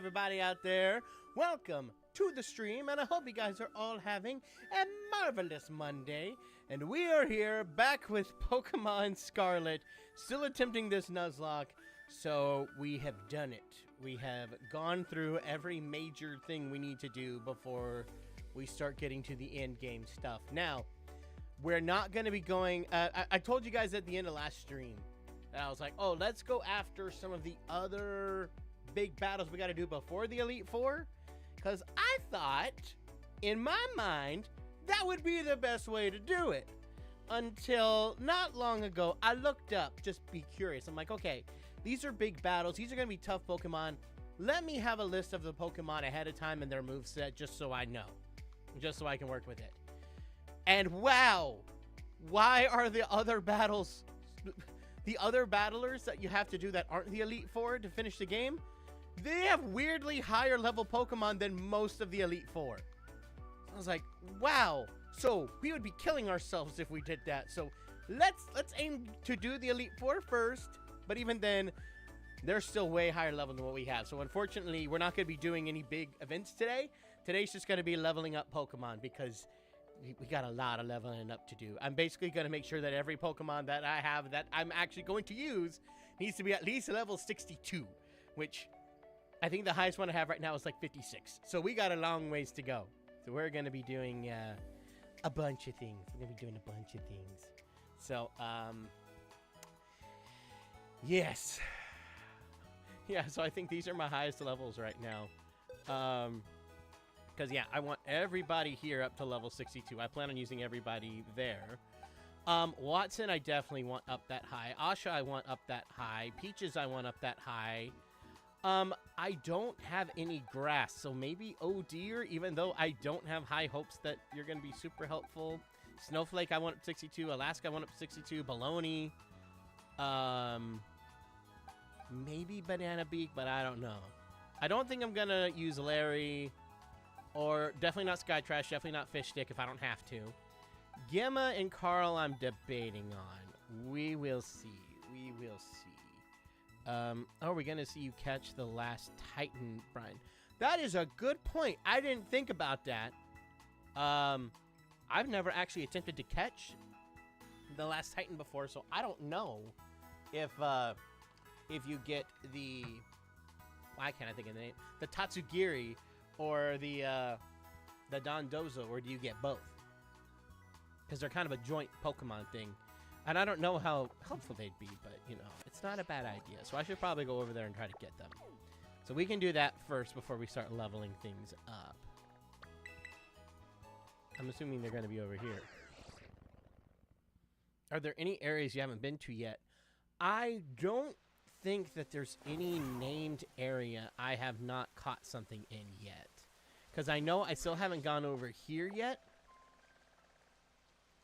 everybody out there? Welcome to the stream, and I hope you guys are all having a marvelous Monday. And we are here back with Pokemon Scarlet, still attempting this Nuzlocke. So we have done it. We have gone through every major thing we need to do before we start getting to the end game stuff. Now, we're not going to be going... I told you guys at the end of last stream that I was like, oh, let's go after some of the other big battles we got to do before the Elite Four. Because I thought, in my mind, that would be the best way to do it. Until not long ago, I looked up, just be curious. I'm like, okay, these are big battles. These are going to be tough Pokemon. Let me have a list of the Pokemon ahead of time and their moveset just so I know. Just so I can work with it. And wow, why are the other battles, the other battlers that you have to do that aren't the Elite Four to finish the game, they have weirdly higher level Pokemon than most of the Elite Four. I was like, wow, so we would be killing ourselves if we did that. So let's aim to do the Elite Four first, but even then, they're still way higher level than what we have. So unfortunately, we're not going to be doing any big events today. Today's just going to be leveling up Pokemon because we got a lot of leveling up to do. I'm basically going to make sure that every Pokemon that I have that I'm actually going to use needs to be at least level 62, which I think the highest one I have right now is like 56. So we got a long ways to go. So we're going to be doing a bunch of things. We're going to be doing a bunch of things. So, yes. Yeah, so I think these are my highest levels right now. Because, yeah, I want everybody here up to level 62. I plan on using everybody there. Watson, I definitely want up that high. Asha, I want up that high. Peaches, I want up that high. I don't have any grass, so maybe Deer, even though I don't have high hopes that you're going to be super helpful. Snowflake, I want up 62. Alaska, I want up 62. Baloney. Maybe Banana Beak, but I don't know. I don't think I'm going to use Larry... Or definitely not Sky Trash, definitely not Fish Stick if I don't have to. Gemma and Carl I'm debating on. We will see. We will see. Oh, we're going to see you catch the last Titan, Brian. That is a good point. I didn't think about that. I've never actually attempted to catch the last Titan before, so I don't know if you get the... Why can't I think of the name? The Tatsugiri... or the Dondozo, or do you get both? Because they're kind of a joint Pokemon thing. And I don't know how helpful they'd be, but, you know, it's not a bad idea. So I should probably go over there and try to get them. So we can do that first before we start leveling things up. I'm assuming they're going to be over here. Are there any areas you haven't been to yet? I don't think that there's any named area I have not caught something in yet, because I know I still haven't gone over here yet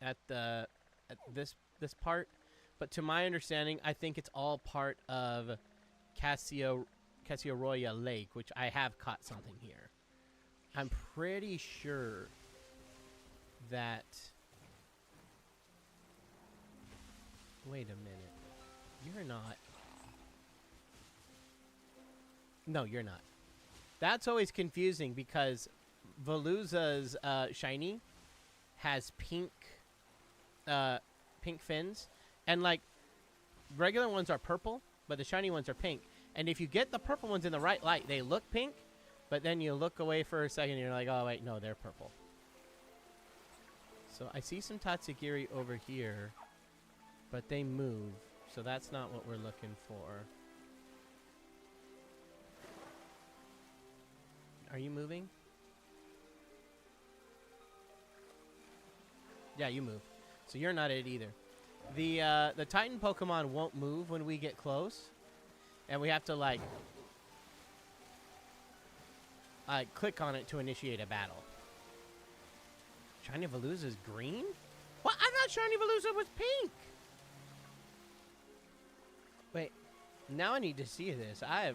at this part, but to my understanding I think it's all part of Cassioroya Lake, which I have caught something here. I'm pretty sure that... Wait a minute, you're not... No, you're not. That's always confusing because Veluza's shiny has pink fins, and like regular ones are purple, but the shiny ones are pink. And if you get the purple ones in the right light, they look pink, but then you look away for a second and you're like, oh wait, no, they're purple. So I see some Tatsugiri over here, but they move, so that's not what we're looking for. Are you moving? Yeah, you move. So you're not it either. The Titan Pokemon won't move when we get close. And we have to, like click on it to initiate a battle. Shiny Veluza's green? What? I thought Shiny Veluza was pink! Wait. Now I need to see this. I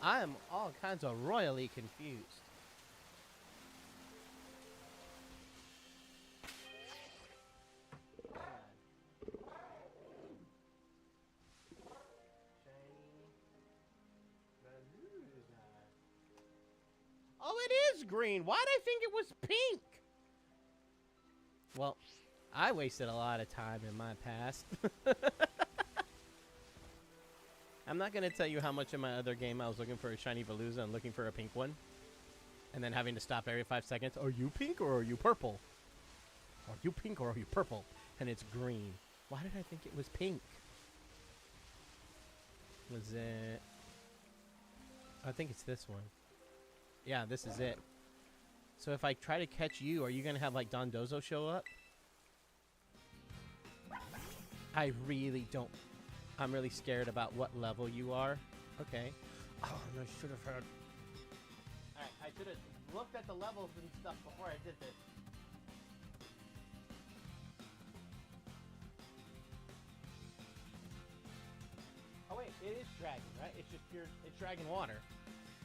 am all kinds of royally confused. Shiny Veluza. is green. Why did I think it was pink? Well, I wasted a lot of time in my past. I'm not going to tell you how much in my other game I was looking for a shiny Veluza and looking for a pink one. And then having to stop every 5 seconds. Are you pink or are you purple? Are you pink or are you purple? And it's green. Why did I think it was pink? Was it... I think it's this one. Yeah, this is it. So if I try to catch you, are you going to have, like, Dondozo show up? I really don't... I'm really scared about what level you are. Okay. Oh, no, I should have heard... Alright, I should have looked at the levels and stuff before I did this. Oh, wait, it is dragon, right? It's just pure... It's dragon water.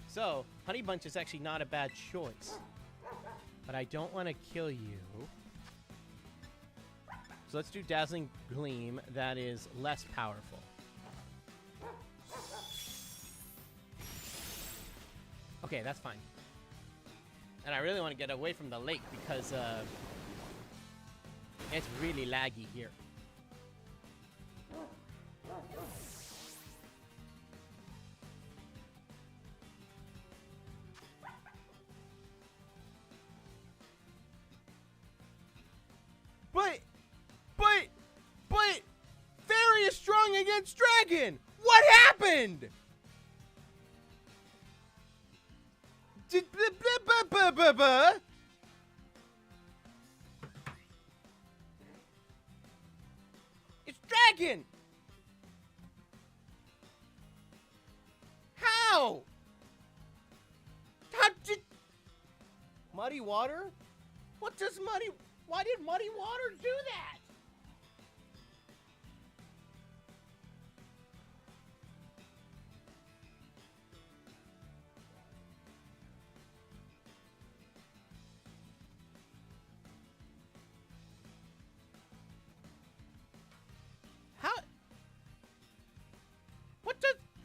So, Honey Bunch is actually not a bad choice. But I don't want to kill you. So let's do Dazzling Gleam. That is less powerful. Okay, that's fine. And I really want to get away from the lake because it's really laggy here. But, Fairy is strong against Dragon! What happened? It's Dragon! How? How did... Muddy water? What does muddy... Why did muddy water do that?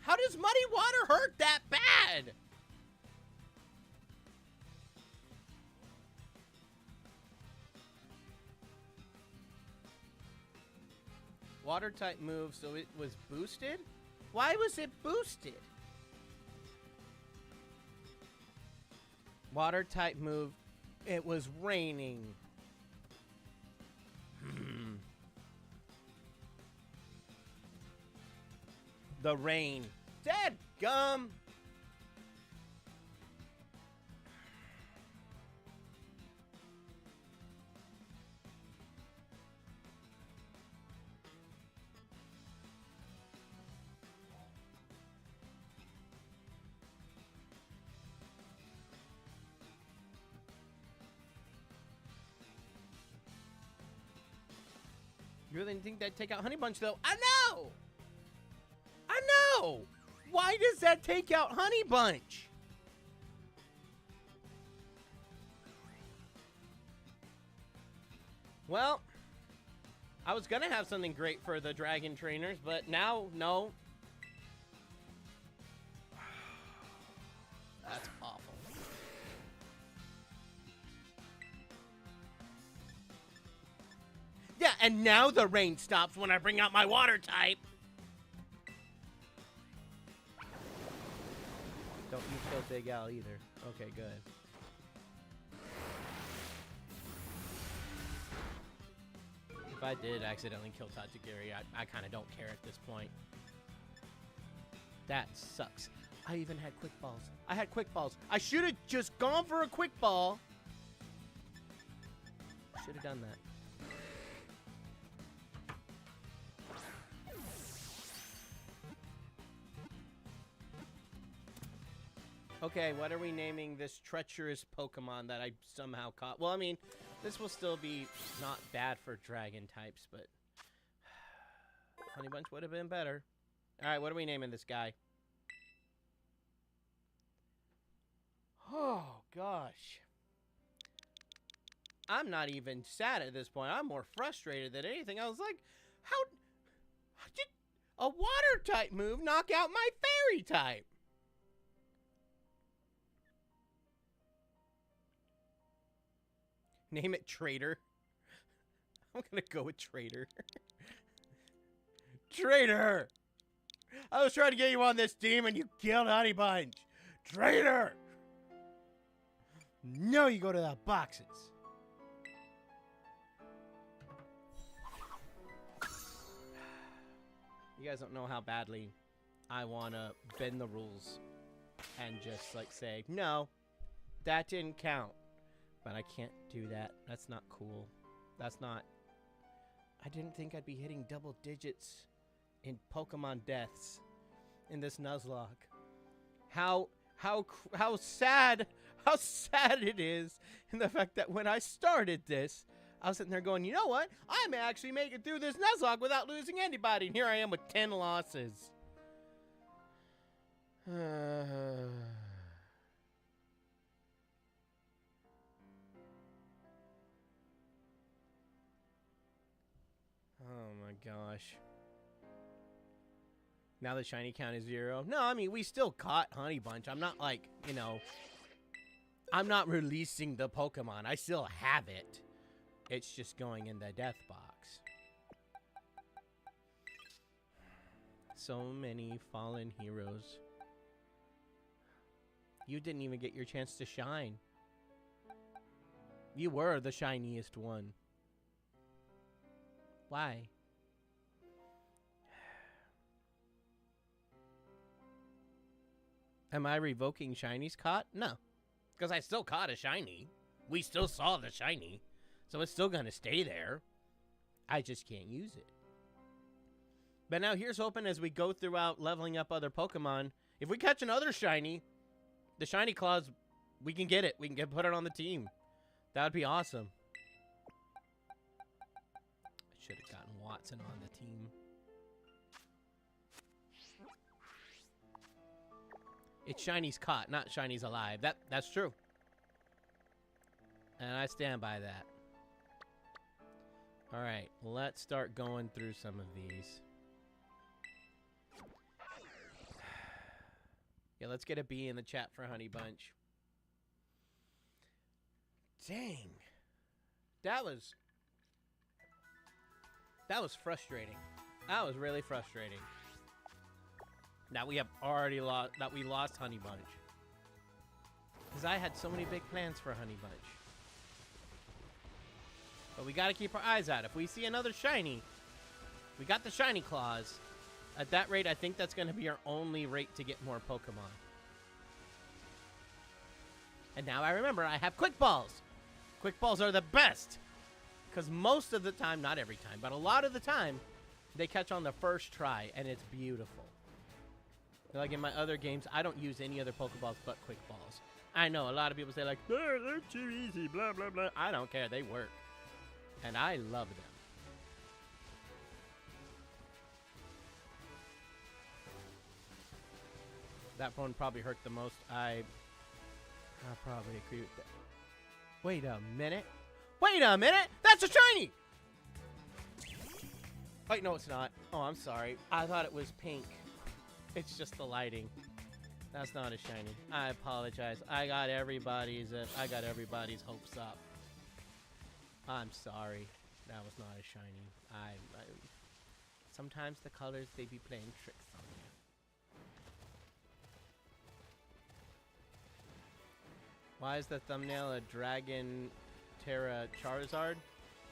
How does muddy water hurt that bad? Water type move, so it was boosted? Why was it boosted? Water type move, it was raining. The rain. Dadgum! You really didn't think that'd take out Honey Bunch, though? I know! I know! Why does that take out Honey Bunch? Well, I was gonna have something great for the dragon trainers, but now, no. That's awful. Yeah, and now the rain stops when I bring out my water type. Don't you kill Big Al either. Okay, good. If I did accidentally kill Tatsugiri, I kind of don't care at this point. That sucks. I even had quick balls. I had quick balls. I should have just gone for a quick ball. Should have done that. Okay, what are we naming this treacherous Pokemon that I somehow caught? Well, I mean, this will still be not bad for dragon types, but Honey Bunch would have been better. Alright, what are we naming this guy? Oh, gosh. I'm not even sad at this point. I'm more frustrated than anything. I was like, how did a water type move knock out my fairy type? Name it Traitor. I'm gonna go with Traitor. Traitor! I was trying to get you on this team and you killed Honey Bunch. Traitor! No, you go to the boxes. You guys don't know how badly I want to bend the rules and just like say, no, that didn't count. But I can't do that. That's not cool. That's not... I didn't think I'd be hitting double digits in Pokemon deaths in this Nuzlocke. How sad it is in the fact that when I started this, I was sitting there going, you know what? I may actually make it through this Nuzlocke without losing anybody. And here I am with 10 losses. Oh my gosh. Now the shiny count is 0. No, I mean, we still caught Honey Bunch. I'm not like, you know, I'm not releasing the Pokemon. I still have it. It's just going in the death box. So many fallen heroes. You didn't even get your chance to shine. You were the shiniest one. Why? Am I revoking shinies caught? No. Because I still caught a shiny. We still saw the shiny. So it's still going to stay there. I just can't use it. But now here's hoping as we go throughout leveling up other Pokemon, if we catch another shiny, the shiny claws, we can get it. We can put it on the team. That would be awesome. I should have gotten Watson on the team. It's shinies caught, not shinies alive. That's true. And I stand by that. Alright, let's start going through some of these. Yeah, let's get a B in the chat for Honey Bunch. Dang. That was frustrating. That was really frustrating. That we have already lost, that we lost Honey Bunch. Because I had so many big plans for Honey Bunch. But we gotta keep our eyes out. If we see another shiny, we got the shiny claws. At that rate, I think that's gonna be our only rate to get more Pokemon. And now I remember I have Quick Balls. Quick Balls are the best. Because most of the time, not every time, but a lot of the time, they catch on the first try, and it's beautiful. Like in my other games, I don't use any other Pokeballs but Quick Balls. I know, a lot of people say like, they're too easy, blah, blah, blah. I don't care, they work. And I love them. That one probably hurt the most. I probably agree with that. Wait a minute. Wait a minute! That's a shiny! Wait, no, it's not. Oh, I'm sorry. I thought it was pink. It's just the lighting. That's not a shiny. I apologize. I got everybody's hopes up. I'm sorry. That was not a shiny. Sometimes the colors, they be playing tricks on you. Why is the thumbnail a Dragon Terra Charizard?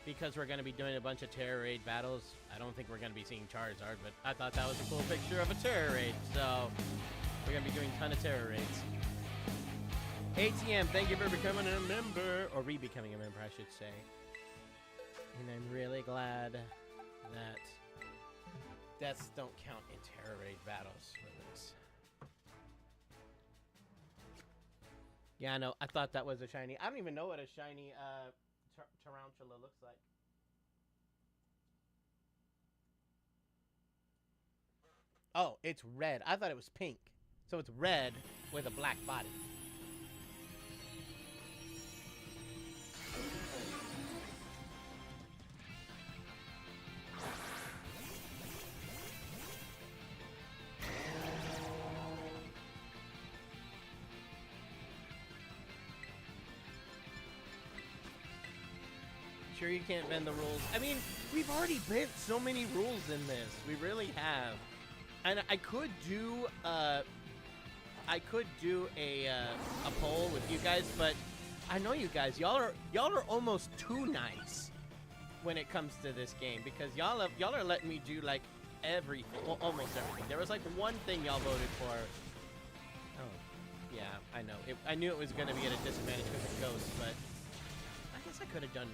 Because we're going to be doing a bunch of Terra Raid battles. I don't think we're going to be seeing Charizard, but I thought that was a cool picture of a Terra Raid. So, we're going to be doing a ton of Terra Raids. ATM, thank you for becoming a member. Or re-becoming a member, I should say. And I'm really glad that deaths don't count in Terra Raid battles for this. Yeah, I know. I thought that was a shiny. I don't even know what a shiny tarantula looks like. Oh, it's red. I thought it was pink. So it's red with a black body. sure you can't bend the rules. I mean, we've already bent so many rules in this. We really have. And I could do a poll with you guys, but I know you guys. Y'all are almost too nice when it comes to this game, because y'all are letting me do like everything, well, almost everything. There was like one thing y'all voted for. Oh, yeah, I know. I knew it was gonna be at a disadvantage because of Ghost, but I guess I could have done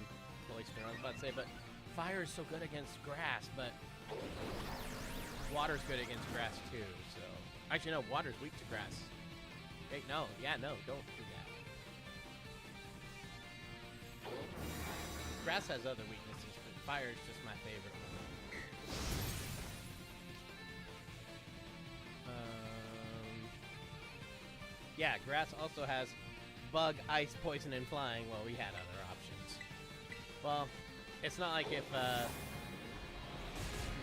Moisture. I was about to say, but fire is so good against grass, but water's good against grass too. So actually, no, water's weak to grass. Hey, no, yeah, no, don't do that. Grass has other weaknesses, but fire is just my favorite one. Yeah, grass also has bug, ice, poison, and flying. Well, we had other options. Well, it's not like if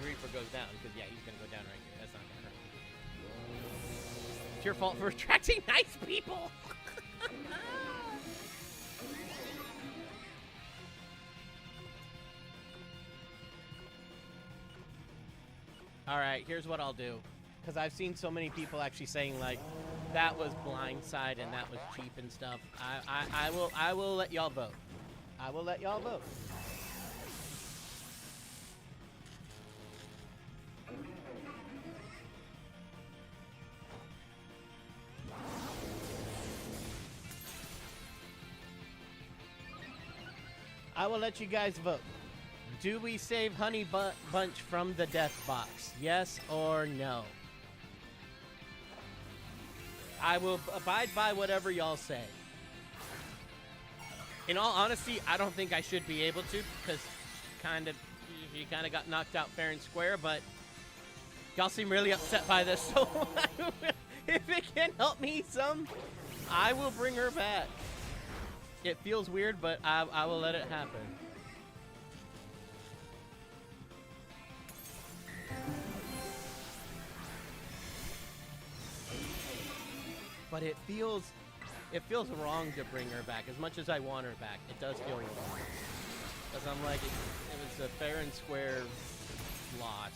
Reaper goes down, because yeah, he's gonna go down right here. That's not gonna hurt. It's your fault for attracting nice people. All right, here's what I'll do, because I've seen so many people actually saying like that was blindside and that was cheap and stuff. I will let y'all vote. I will let y'all vote. I will let you guys vote. Do we save Honey Bunch from the death box? Yes or no? I will abide by whatever y'all say. In all honesty, I don't think I should be able to, because she kind of got knocked out fair and square, but y'all seem really upset by this, so if it can help me some, I will bring her back. It feels weird, but I will let it happen. But it feels wrong to bring her back. As much as I want her back, it does feel wrong. Because I'm like, it was a fair and square loss.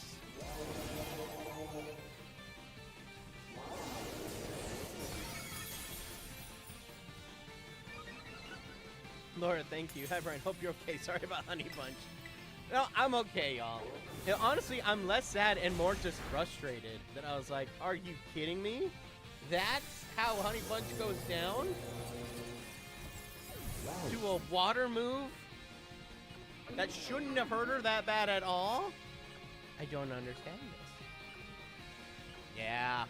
Laura, thank you. Hi, Brian. Hope you're okay. Sorry about Honey Bunch. No, I'm okay, y'all. Honestly, I'm less sad and more just frustrated. That I was like, are you kidding me? That's how Honey Bunch goes down? To a water move? That shouldn't have hurt her that bad at all? I don't understand this. Yeah.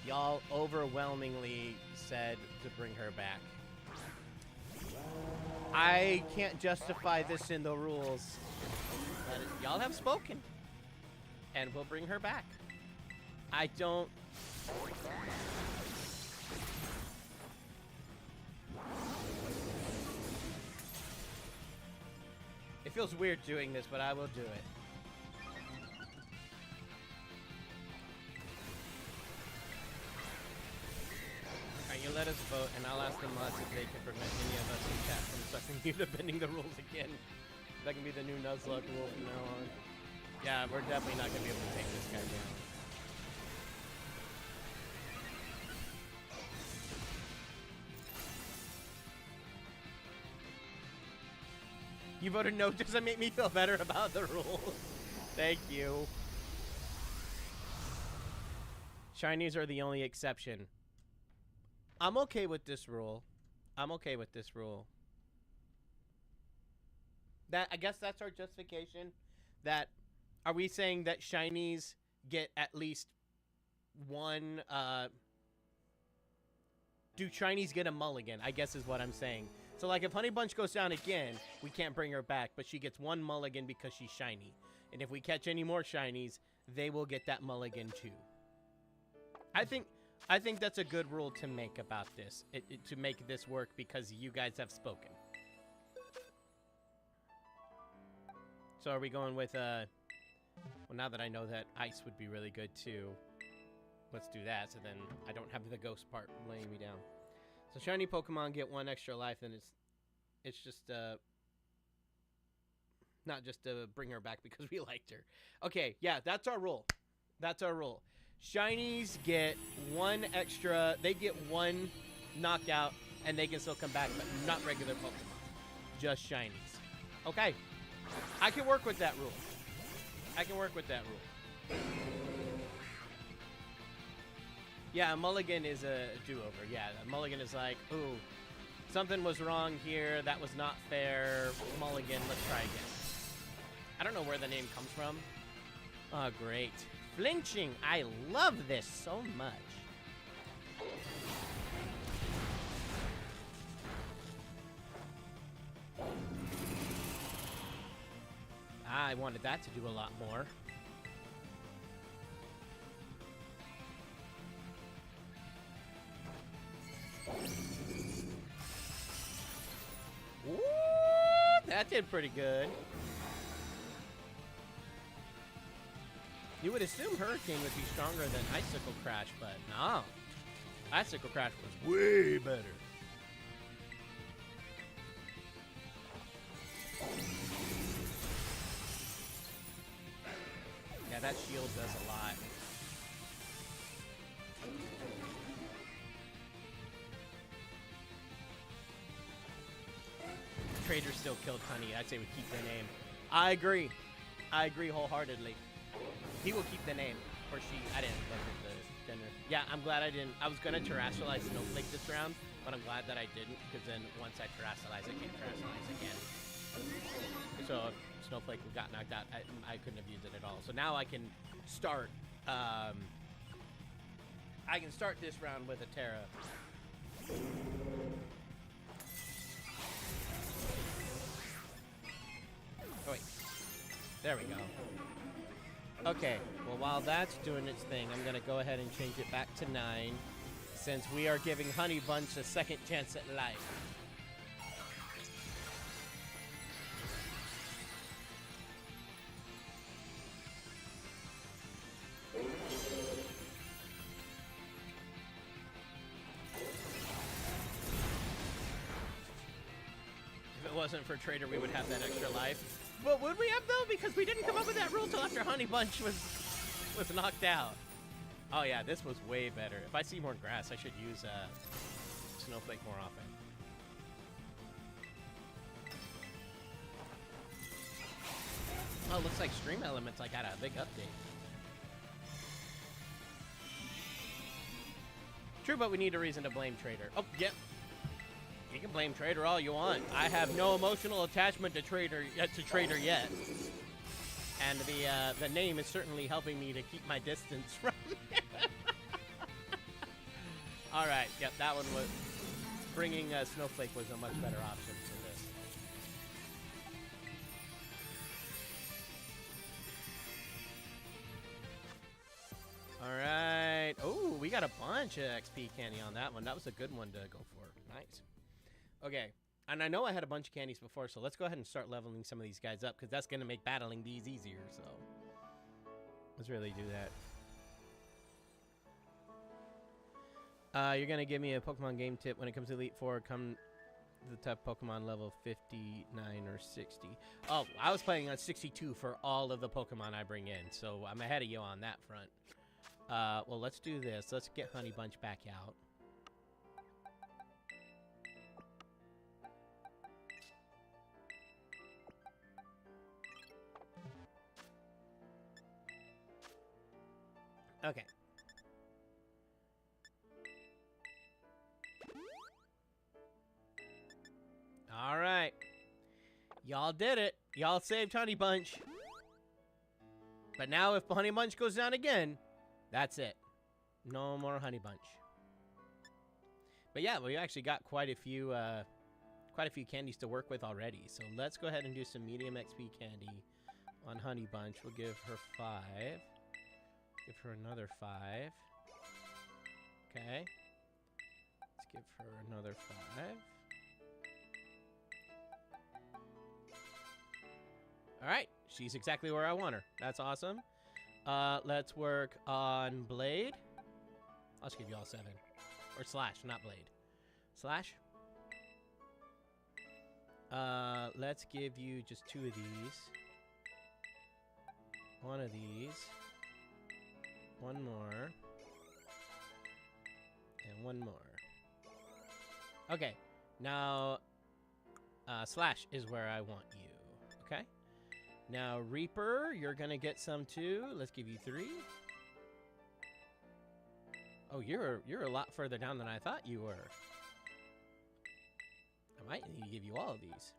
Y'all overwhelmingly said to bring her back. I can't justify this in the rules. But y'all have spoken. And we'll bring her back. I don't... It feels weird doing this, but I will do it. Alright, you let us vote, and I'll ask the mods if they can prevent any of us in chat from sucking you to bending the rules again. That can be the new Nuzlocke rule from now on. Yeah, we're definitely not going to be able to take this guy down. You voted no, doesn't make me feel better about the rules. Thank you. Shinies are the only exception. I'm okay with this rule. I'm okay with this rule. I guess that's our justification. That, are we saying that shinies get at least one, do shinies get a mulligan? I guess is what I'm saying. So, like, if Honey Bunch goes down again, we can't bring her back, but she gets one mulligan because she's shiny. And if we catch any more shinies, they will get that mulligan too. I think that's a good rule to make about this, to make this work, because you guys have spoken. So are we going with, well, now that I know that ice would be really good too, let's do that, so then I don't have the ghost part laying me down. So shiny Pokemon get one extra life, and it's It's just not just to bring her back because we liked her. Okay, yeah, that's our rule. That's our rule. Shinies get one extra. They get one knockout, and they can still come back, but not regular Pokemon. Just shinies. Okay. I can work with that rule. I can work with that rule. Yeah, a mulligan is a do-over. Yeah, a mulligan is like, ooh, something was wrong here. That was not fair. Mulligan, let's try again. I don't know where the name comes from. Oh, great. Flinching. I love this so much. I wanted that to do a lot more. Ooh, that did pretty good. You would assume Hurricane would be stronger than Icicle Crash, but no. Icicle Crash was way better. Yeah, that shield does a lot. Trader still killed Honey. I'd say we keep the name. I agree. I agree wholeheartedly. He will keep the name. Or she. I didn't look at the gender. Yeah, I'm glad I didn't. I was going to terrestrialize Snowflake this round, but I'm glad that I didn't, because then once I terrestrialize, I can't terrestrialize again. So if Snowflake got knocked out, I couldn't have used it at all. So now I can start. I can start this round with a Terra. Oh wait, there we go. Okay, well while that's doing its thing, I'm gonna go ahead and change it back to 9, since we are giving Honey Bunch a second chance at life. If it wasn't for Trader, we would have that extra life. But would we have, though? Because we didn't come up with that rule till after Honey Bunch was knocked out. Oh, yeah, this was way better. If I see more grass, I should use Snowflake more often. Oh, it looks like Stream Elements, got a big update. True, but we need a reason to blame Trader. Oh, yep. You can blame Trader all you want. I have no emotional attachment to Trader yet. And the name is certainly helping me to keep my distance from it. All right, yep, that one was... Bringing Snowflake was a much better option for this. All right. Oh, we got a bunch of XP candy on that one. That was a good one to go for. Nice. Okay, and I know I had a bunch of candies before, so let's go ahead and start leveling some of these guys up, because that's going to make battling these easier, so let's really do that. You're going to give me a Pokemon game tip. When it comes to Elite Four, come to the top Pokemon level 59 or 60. Oh, I was playing on 62 for all of the Pokemon I bring in, so I'm ahead of you on that front. Well, let's do this. Let's get Honey Bunch back out. Okay. All right. Y'all did it. Y'all saved Honey Bunch. But now if Honey Bunch goes down again, that's it. No more Honey Bunch. But yeah, we actually got quite a few candies to work with already. So let's go ahead and do some medium XP candy on Honey Bunch. We'll give her 5. Give her another 5. Okay. Let's give her another 5. Alright. She's exactly where I want her. That's awesome. Let's work on Blade. I'll just give you all 7. Or Slash, not Blade. Slash. Let's give you just 2 of these. 1 of these. 1 more. And 1 more. Okay. Now, Slash is where I want you. Okay? Now, Reaper, you're gonna get some too. Let's give you 3. Oh, you're a lot further down than I thought you were. I might need to give you all of these.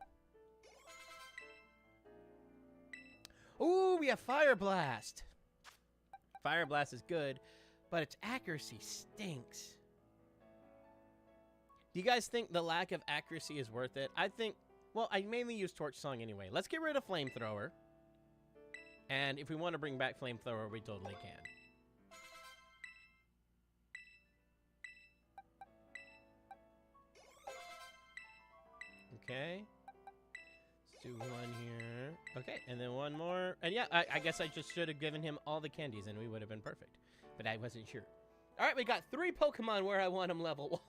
Ooh, we have Fire Blast. Fire Blast is good, but its accuracy stinks. Do you guys think the lack of accuracy is worth it? I think, well, I mainly use Torch Song anyway. Let's get rid of Flamethrower. And if we want to bring back Flamethrower, we totally can. Okay. Let's do 1 here. Okay, and then 1 more. And yeah, I guess I just should have given him all the candies and we would have been perfect. But I wasn't sure. All right, we got 3 Pokemon where I want them level-wise.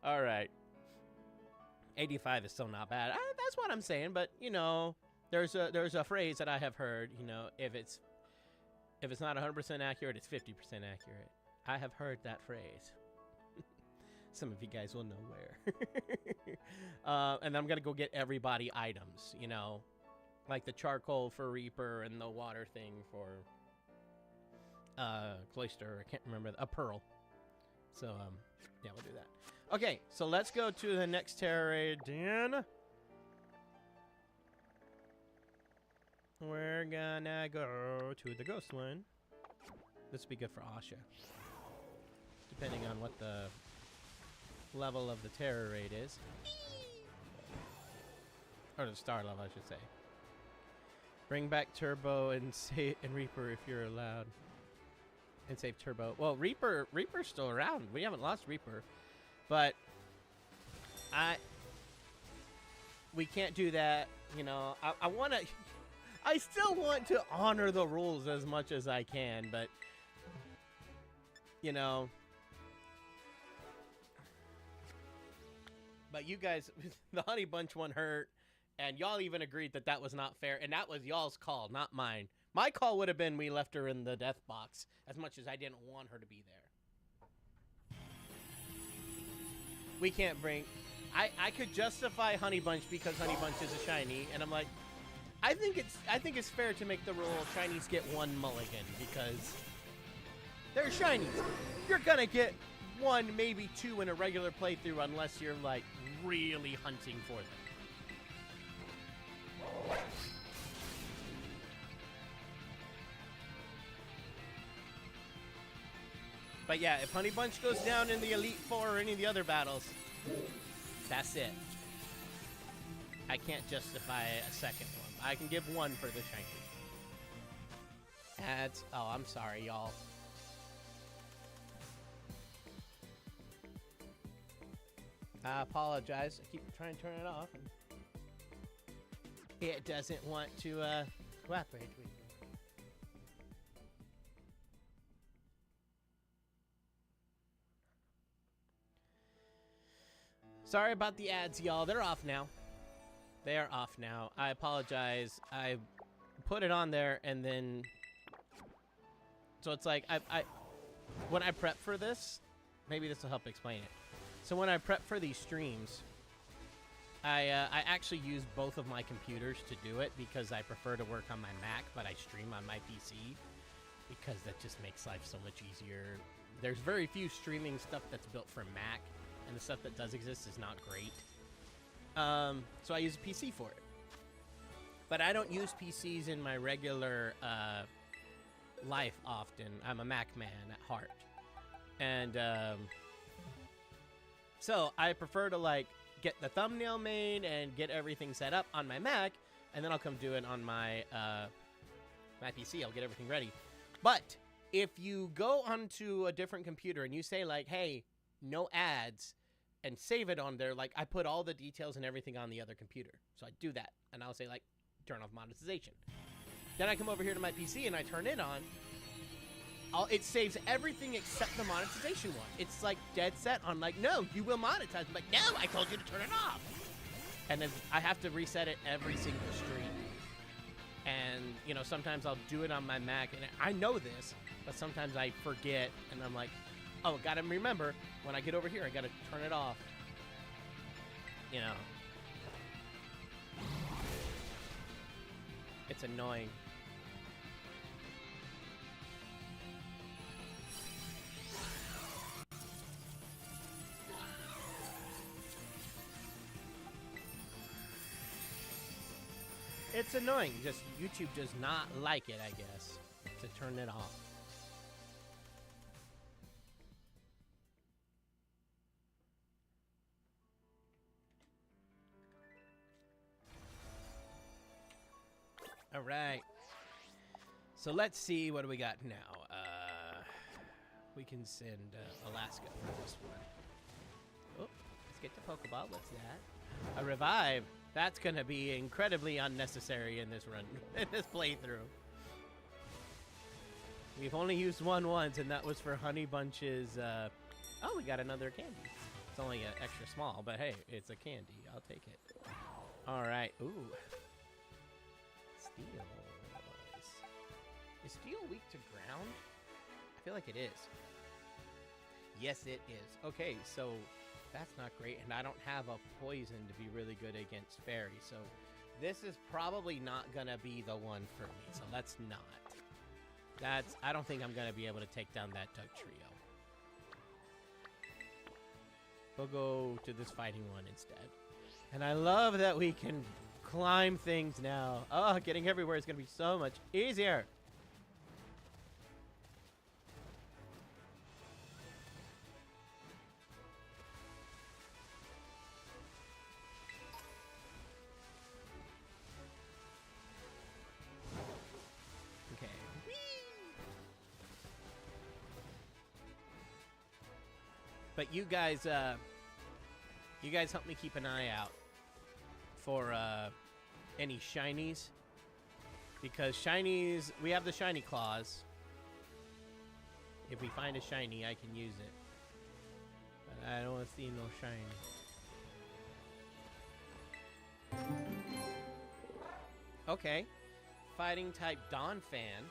All right. 85 is still not bad. That's what I'm saying, but, you know, there's a phrase that I have heard, you know, if it's not 100% accurate, it's 50% accurate. I have heard that phrase. Some of you guys will know where. And I'm going to go get everybody items, you know, like the charcoal for Reaper and the water thing for Cloyster. I can't remember. A Pearl. So, yeah, we'll do that. Okay, so let's go to the next Terrarian. We're gonna go to the ghost one. This would be good for Asha. Depending on what the level of the terror rate is. Or the star level, I should say. Bring back Turbo and Reaper if you're allowed. And save Turbo. Well, Reaper's still around. We haven't lost Reaper. But we can't do that. You know, I still want to honor the rules as much as I can, but you know. But you guys, the Honey Bunch one hurt, and y'all even agreed that that was not fair, and that was y'all's call, not mine. My call would have been we left her in the death box, as much as I didn't want her to be there. We can't bring... I could justify Honey Bunch because Honey Bunch is a shiny, and I'm like, I think it's fair to make the rule shinies get 1 mulligan, because they're shinies. You're gonna get 1, maybe 2 in a regular playthrough unless you're, like, really hunting for them. But yeah, if Honey Bunch goes down in the Elite Four or any of the other battles, that's it. I can't justify a second one. I can give 1 for the shiny. That's... Oh, I'm sorry, y'all. I apologize. I keep trying to turn it off. And it doesn't want to cooperate with me. Sorry about the ads, y'all. They're off now. They are off now. I apologize. I put it on there and then... So it's like, when I prep for this, maybe this will help explain it. So when I prep for these streams, I actually use both of my computers to do it because I prefer to work on my Mac, but I stream on my PC because that just makes life so much easier. There's very few streaming stuff that's built for Mac, and the stuff that does exist is not great. So I use a PC for it. But I don't use PCs in my regular life often. I'm a Mac man at heart. And so I prefer to like get the thumbnail made and get everything set up on my Mac, and then I'll come do it on my my PC. I'll get everything ready. But if you go onto a different computer and you say like, hey, no ads, and save it on there, like I put all the details and everything on the other computer. So I do that, and I'll say like, turn off monetization. Then I come over here to my PC and I turn it on. It saves everything except the monetization one. It's like dead set on like, no, you will monetize. I'm like, no, I told you to turn it off. and I have to reset it every single stream. And, you know, sometimes I'll do it on my Mac, and I know this, but sometimes I forget, and I'm like, oh, gotta remember, when I get over here, I gotta turn it off. You know. It's annoying. It's annoying. Just YouTube does not like it, I guess, to turn it off. All right. So let's see what do we got now. We can send Alaska for this one. Oh, let's get the Pokeball. What's that? A revive. That's going to be incredibly unnecessary in this run, in this playthrough. We've only used one once, and that was for Honey Bunch's... Oh, we got another candy. It's only an extra small, but hey, it's a candy. I'll take it. All right. Ooh. Steel. Is steel weak to ground? I feel like it is. Yes, it is. Okay, so... That's not great, and I don't have a poison to be really good against fairy, so this is probably not gonna be the one for me, so let's not. I don't think I'm gonna be able to take down that Doug trio. We'll go to this fighting one instead. And I love that we can climb things now. Oh, getting everywhere is gonna be so much easier. But you guys help me keep an eye out for any shinies, because shinies, we have the shiny claws. If we find a shiny, I can use it. But I don't want to see no shiny. Okay, fighting type Donphan.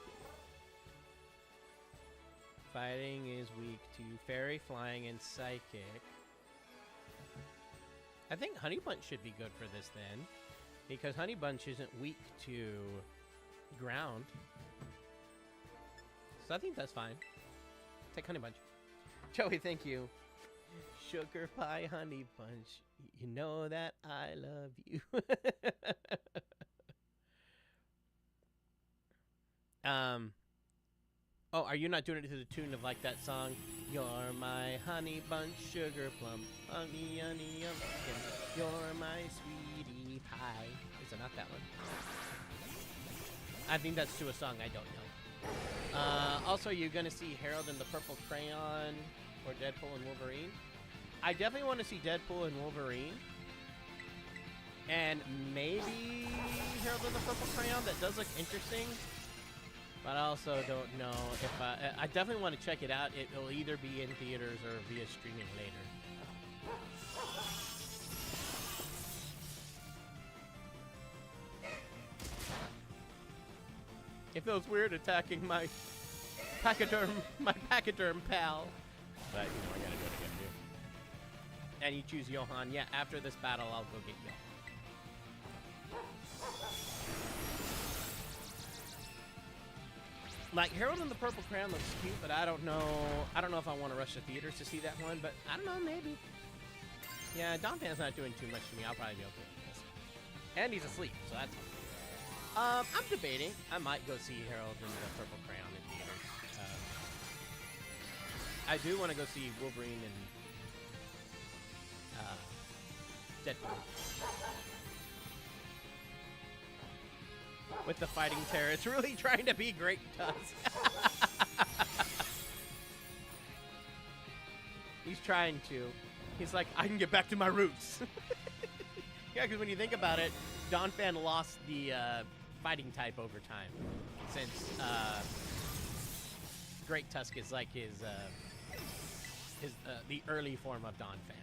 Fighting is weak to Fairy, Flying, and Psychic. I think Honey Bunch should be good for this then, because Honey Bunch isn't weak to ground. So I think that's fine. Take Honey Bunch. Joey, thank you. Sugar Pie Honey Bunch, you know that I love you. Oh, are you not doing it to the tune of like that song? You're my honey bunch, sugar plum, honey, honey, you're my sweetie pie. Is it not that one? I think that's to a song I don't know. Also, you're gonna see Harold and the Purple Crayon or Deadpool and Wolverine. I definitely want to see Deadpool and Wolverine. And maybe Harold and the Purple Crayon. That does look interesting. But I also don't know if I definitely want to check it out. It will either be in theaters or via streaming later. It feels weird attacking my pachyderm pal. But you know I gotta do it again, dude. And you choose Johan. Yeah, after this battle, I'll go get Johan. Like, Harold and the Purple Crayon looks cute, but I don't know if I want to rush the theaters to see that one, but I don't know, maybe. Yeah, Donphan's not doing too much to me. I'll probably be okay with this. And he's asleep, so that's fine. I'm debating. I might go see Harold and the Purple Crayon in theaters. I do want to go see Wolverine and Deadpool. With the fighting terror. It's really trying to be great to us. He's trying to. He's like, I can get back to my roots. Yeah, because when you think about it, Donphan lost the fighting type over time. Since Great Tusk is like his the early form of Donphan.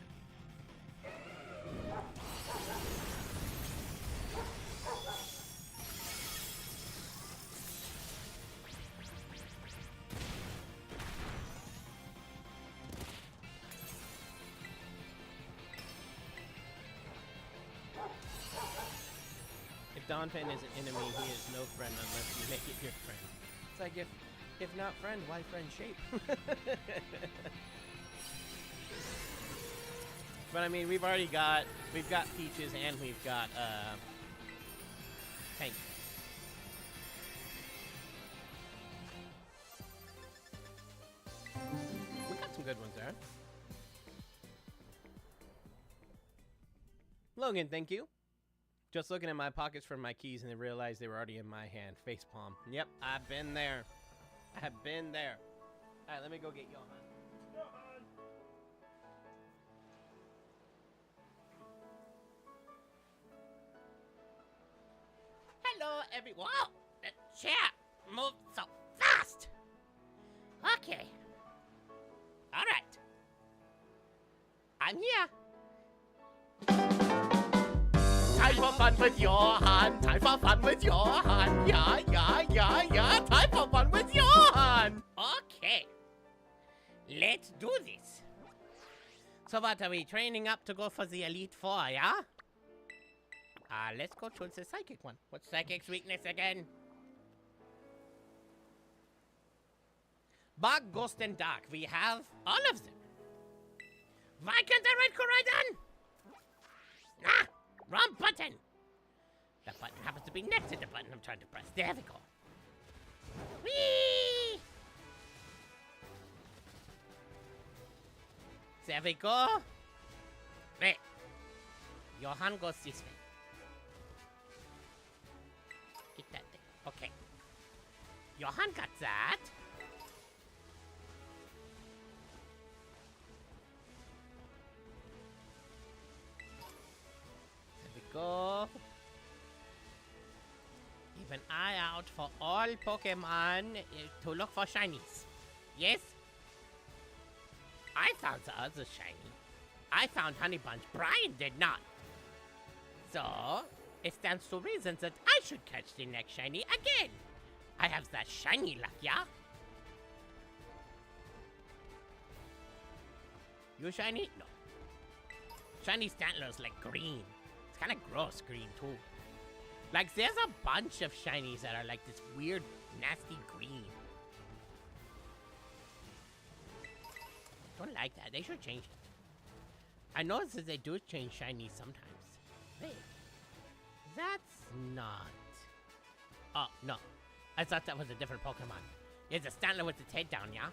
Donphan is an enemy, he is no friend unless you make it your friend. It's like, if not friend, why friend shape? But I mean, we've got Peaches and we've got, Tank. We got some good ones there. Logan, thank you. Just looking at my pockets for my keys and I realized they were already in my hand. Facepalm. Yep, I've been there. I've been there. Alright, let me go get Johan. Hello, everyone. Whoa! The chair moved so fast. Okay. All right. I'm here. Time for fun with Johan. Time for fun with Johan. Yeah. Time for fun with Johan. Okay. Let's do this. So what, are we training up to go for the Elite Four, yeah? Let's go to the psychic one. What's psychic's weakness again? Bug, ghost, and dark. We have all of them. Why can't I write Koraidon? Ah, wrong button. That button happens to be next to the button I'm trying to press. There we go. Whee! There we go. Wait. Johan goes this way. Get that thing. Okay. Johan got that. There we go. Keep an eye out for all Pokemon to look for shinies. Yes? I found the other shiny. I found Honey Bunch. Brian did not. So, it stands to reason that I should catch the next shiny again. I have that shiny luck, yeah? You shiny? No. Shiny Stantler's like green. It's kind of gross green too. Like there's a bunch of shinies that are like this weird, nasty green. Don't like that. They should change it. I noticed that they do change shinies sometimes. Wait. That's not... Oh, no. I thought that was a different Pokemon. It's a Stantler with its head down, yeah?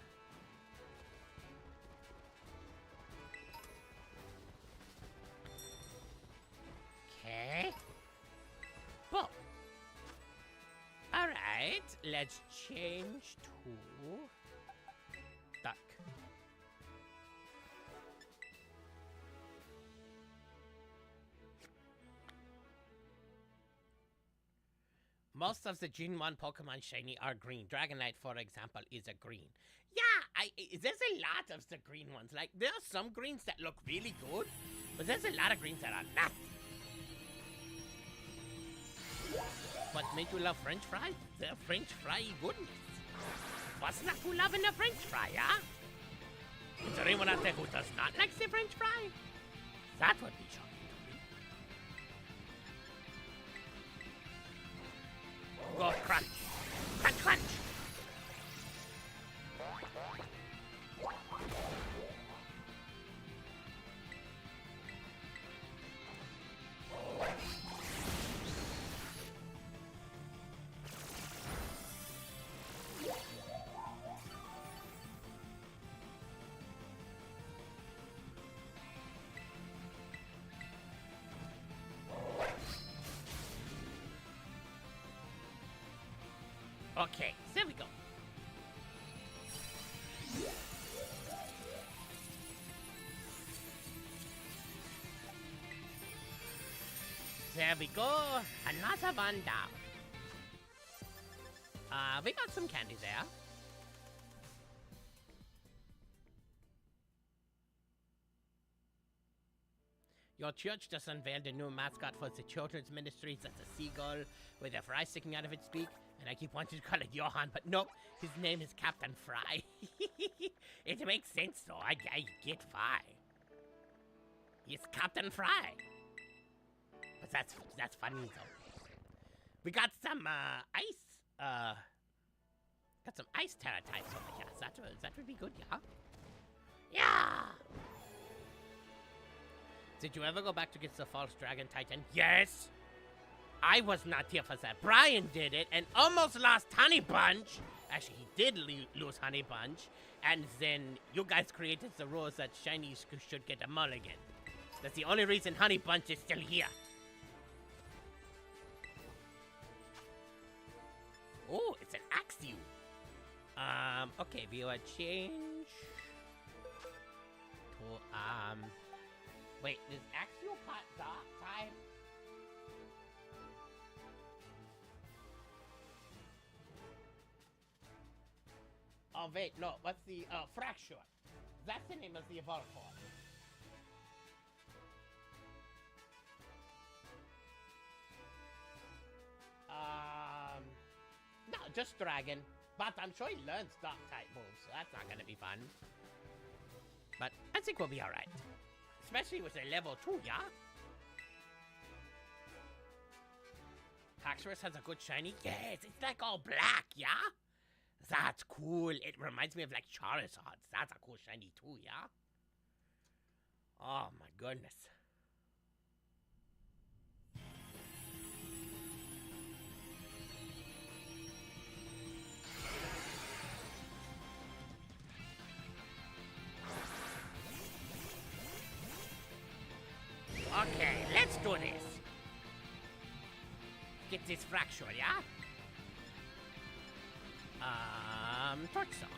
Okay. Boom. Alright, let's change to... Duck. Most of the Gen 1 Pokemon shiny are green. Dragonite, for example, is a green. Yeah, there's a lot of the green ones. Like, there are some greens that look really good, but there's a lot of greens that are nasty. What made you love French fries? The French fry goodness. What's not to love in a French fry, huh? Is there anyone out there who does not like the French fry? That would be shocking. Go crunch! Crunch, crunch! Okay, there we go. There we go. Another one down. We got some candy there. Your church just unveiled a new mascot for the children's ministries. That's a seagull with a fry sticking out of its beak. And I keep wanting to call it Johan, but nope. His name is Captain Fry. It makes sense, though. I get why. He's Captain Fry. But that's funny, though. We got some ice. Got some ice terror types over here. That would be good, yeah. Yeah. Did you ever go back to get the false dragon titan? Yes. I was not here for that. Brian did it and almost lost Honey Bunch. Actually, he did lose Honey Bunch. And then you guys created the rules that shinies should get a mulligan. That's the only reason Honey Bunch is still here. Oh, it's an Axew. Okay, viewer change to, wait, is Axew pot dark type? Oh, wait, no, what's the, Fracture? That's the name of the evolved form. No, just dragon. But I'm sure he learns dark type moves, so that's not gonna be fun. But I think we'll be alright. Especially with a level 2, yeah? Haxorus has a good shiny? Yes, it's like all black, yeah? That's cool. It reminds me of like Charizard. That's a cool shiny too, yeah? Oh my goodness. Okay, let's do this. Get this fracture, yeah? Torch Song.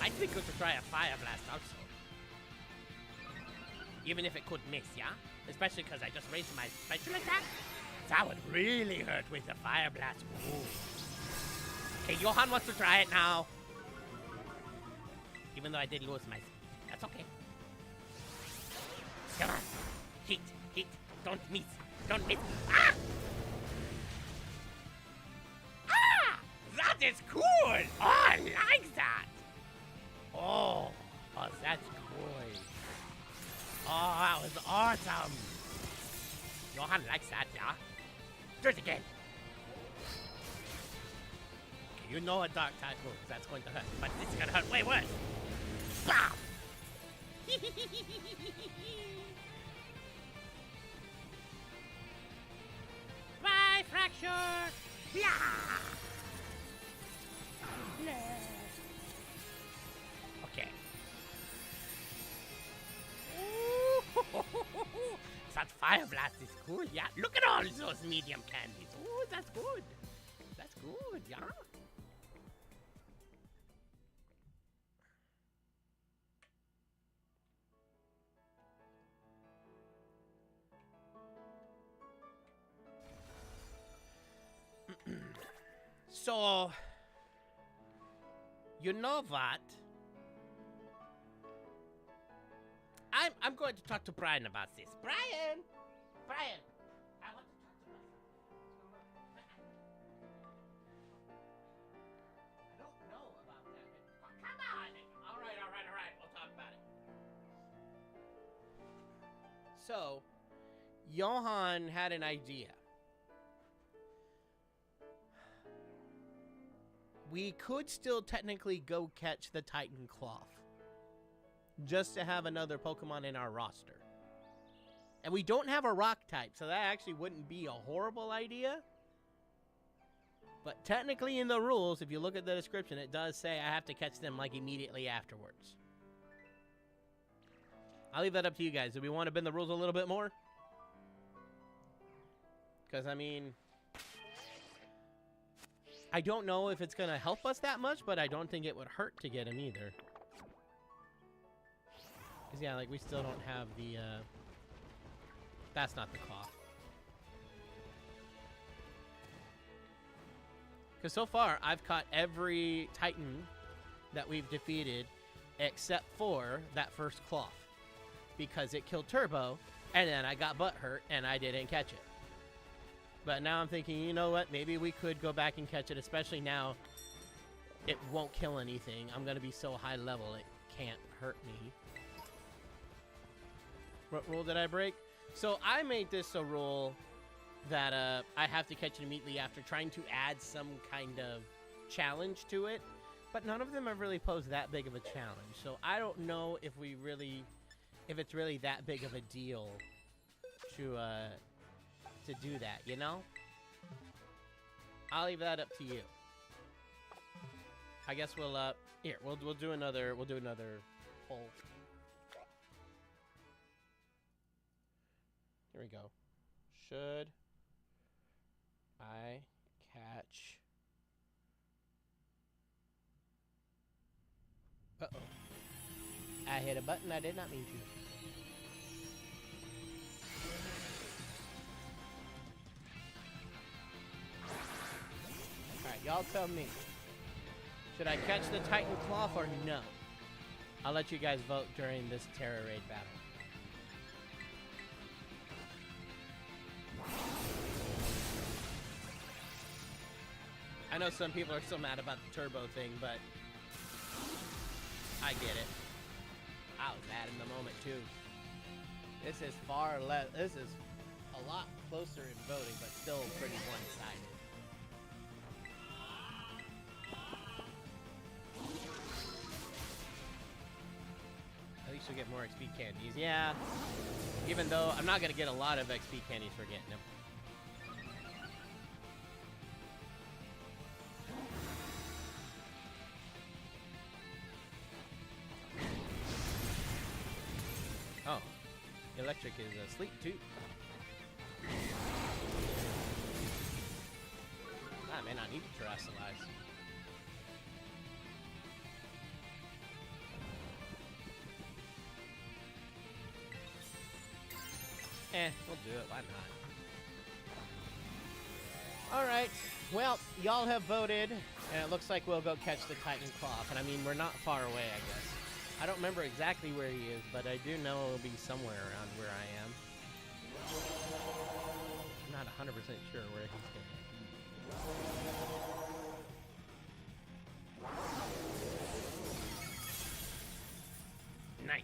I think we could try a Fire Blast also. Even if it could miss, yeah? Especially because I just raised my special attack. That would really hurt with the Fire Blast. Ooh. Okay, Johan wants to try it now. Even though I did lose my speed. That's okay. Come on. Hit, hit. Don't miss. Don't miss. Ah! Ah! That is cool! Oh, I like that! Oh, that's cool. Oh, that was awesome. Johan likes that, yeah? Do it again. Okay, you know a dark type move. That's going to hurt. But this is going to hurt way worse. Bam! Bye, Fracture! Yeah! Okay. That Fire Blast is cool, yeah? Look at all those medium candies. Oh, that's good. That's good, yeah? So, you know what? I'm going to talk to Brian about this. Brian! Brian! I want to talk to myself. I don't know about that. Oh, come on! All right. We'll talk about it. So, Johan had an idea. We could still technically go catch the Titan Cloth. Just to have another Pokemon in our roster. And we don't have a rock type, so that actually wouldn't be a horrible idea. But technically in the rules, if you look at the description, it does say I have to catch them like immediately afterwards. I'll leave that up to you guys. Do we want to bend the rules a little bit more? Because, I mean, I don't know if it's going to help us that much, but I don't think it would hurt to get him either. Because, yeah, like, we still don't have the, that's not the cloth. Because so far, I've caught every Titan that we've defeated except for that first cloth. Because it killed Turbo, and then I got butthurt, and I didn't catch it. But now I'm thinking, you know what? Maybe we could go back and catch it, especially now it won't kill anything. I'm going to be so high level, it can't hurt me. What rule did I break? So I made this a rule that I have to catch it immediately after, trying to add some kind of challenge to it. But none of them have really posed that big of a challenge. So I don't know if it's really that big of a deal to do that, you know? I'll leave that up to you. I guess we'll do another poll. Here we go. Should I catch? Uh-oh. I hit a button I did not mean to. Alright, y'all tell me. Should I catch the Titan Cloth or no? I'll let you guys vote during this Terra Raid battle. I know some people are still mad about the turbo thing, but I get it. I was mad in the moment too. This is this is a lot closer in voting, but still pretty one-sided. At least you'll get more XP candies. Yeah. Even though I'm not going to get a lot of XP candies for getting them. Oh. Electric is asleep too. I may not need to terrestrialize. We'll do it. Why not? Alright. Well, y'all have voted, and it looks like we'll go catch the Titan Cloth. And I mean, we're not far away, I guess. I don't remember exactly where he is, but I do know it'll be somewhere around where I am. I'm not 100% sure where he's going to be. Nice.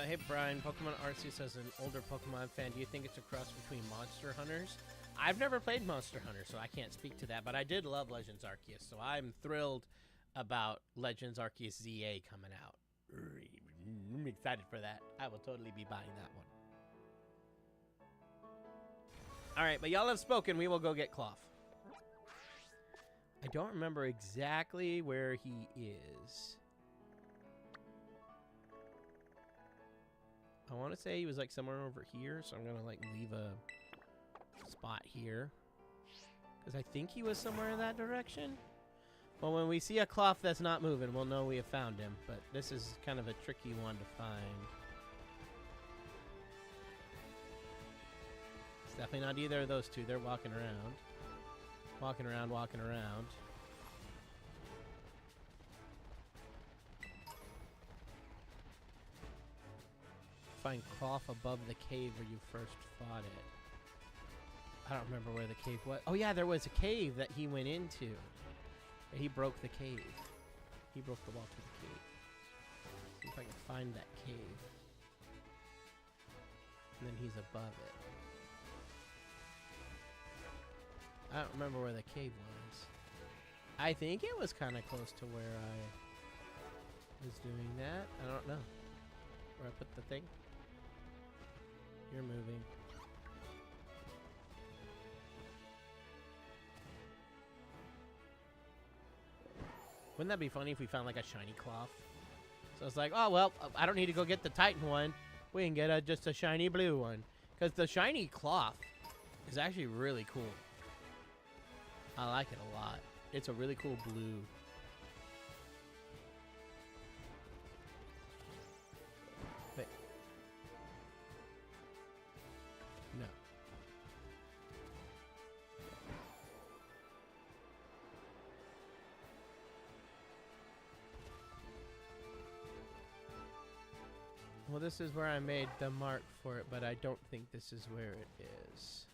Hey Brian, Pokemon Arceus as an older Pokemon fan, do you think it's a cross between Monster Hunters? I've never played Monster Hunter, so I can't speak to that, but I did love Legends Arceus, so I'm thrilled about Legends Arceus ZA coming out. I'm excited for that. I will totally be buying that one. Alright, but y'all have spoken. We will go get Cloth. I don't remember exactly where he is. I want to say he was like somewhere over here, so I'm going to like leave a spot here. Because I think he was somewhere in that direction. Well, when we see a Cloth that's not moving, we'll know we have found him. But this is kind of a tricky one to find. It's definitely not either of those two. They're walking around. Walking around, walking around. Find Cloth above the cave where you first fought it. I don't remember where the cave was. Oh yeah, there was a cave that he went into. He broke the cave. He broke the wall to the cave. See if I can find that cave. And then he's above it. I don't remember where the cave was. I think it was kind of close to where I was doing that. I don't know. Where I put the thing. You're moving. Wouldn't that be funny if we found like a shiny Cloth? So it's like, oh well, I don't need to go get the Titan one. We can get just a shiny blue one. Because the shiny Cloth is actually really cool. I like it a lot. It's a really cool blue. But no. Well, this is where I made the mark for it, but I don't think this is where it is.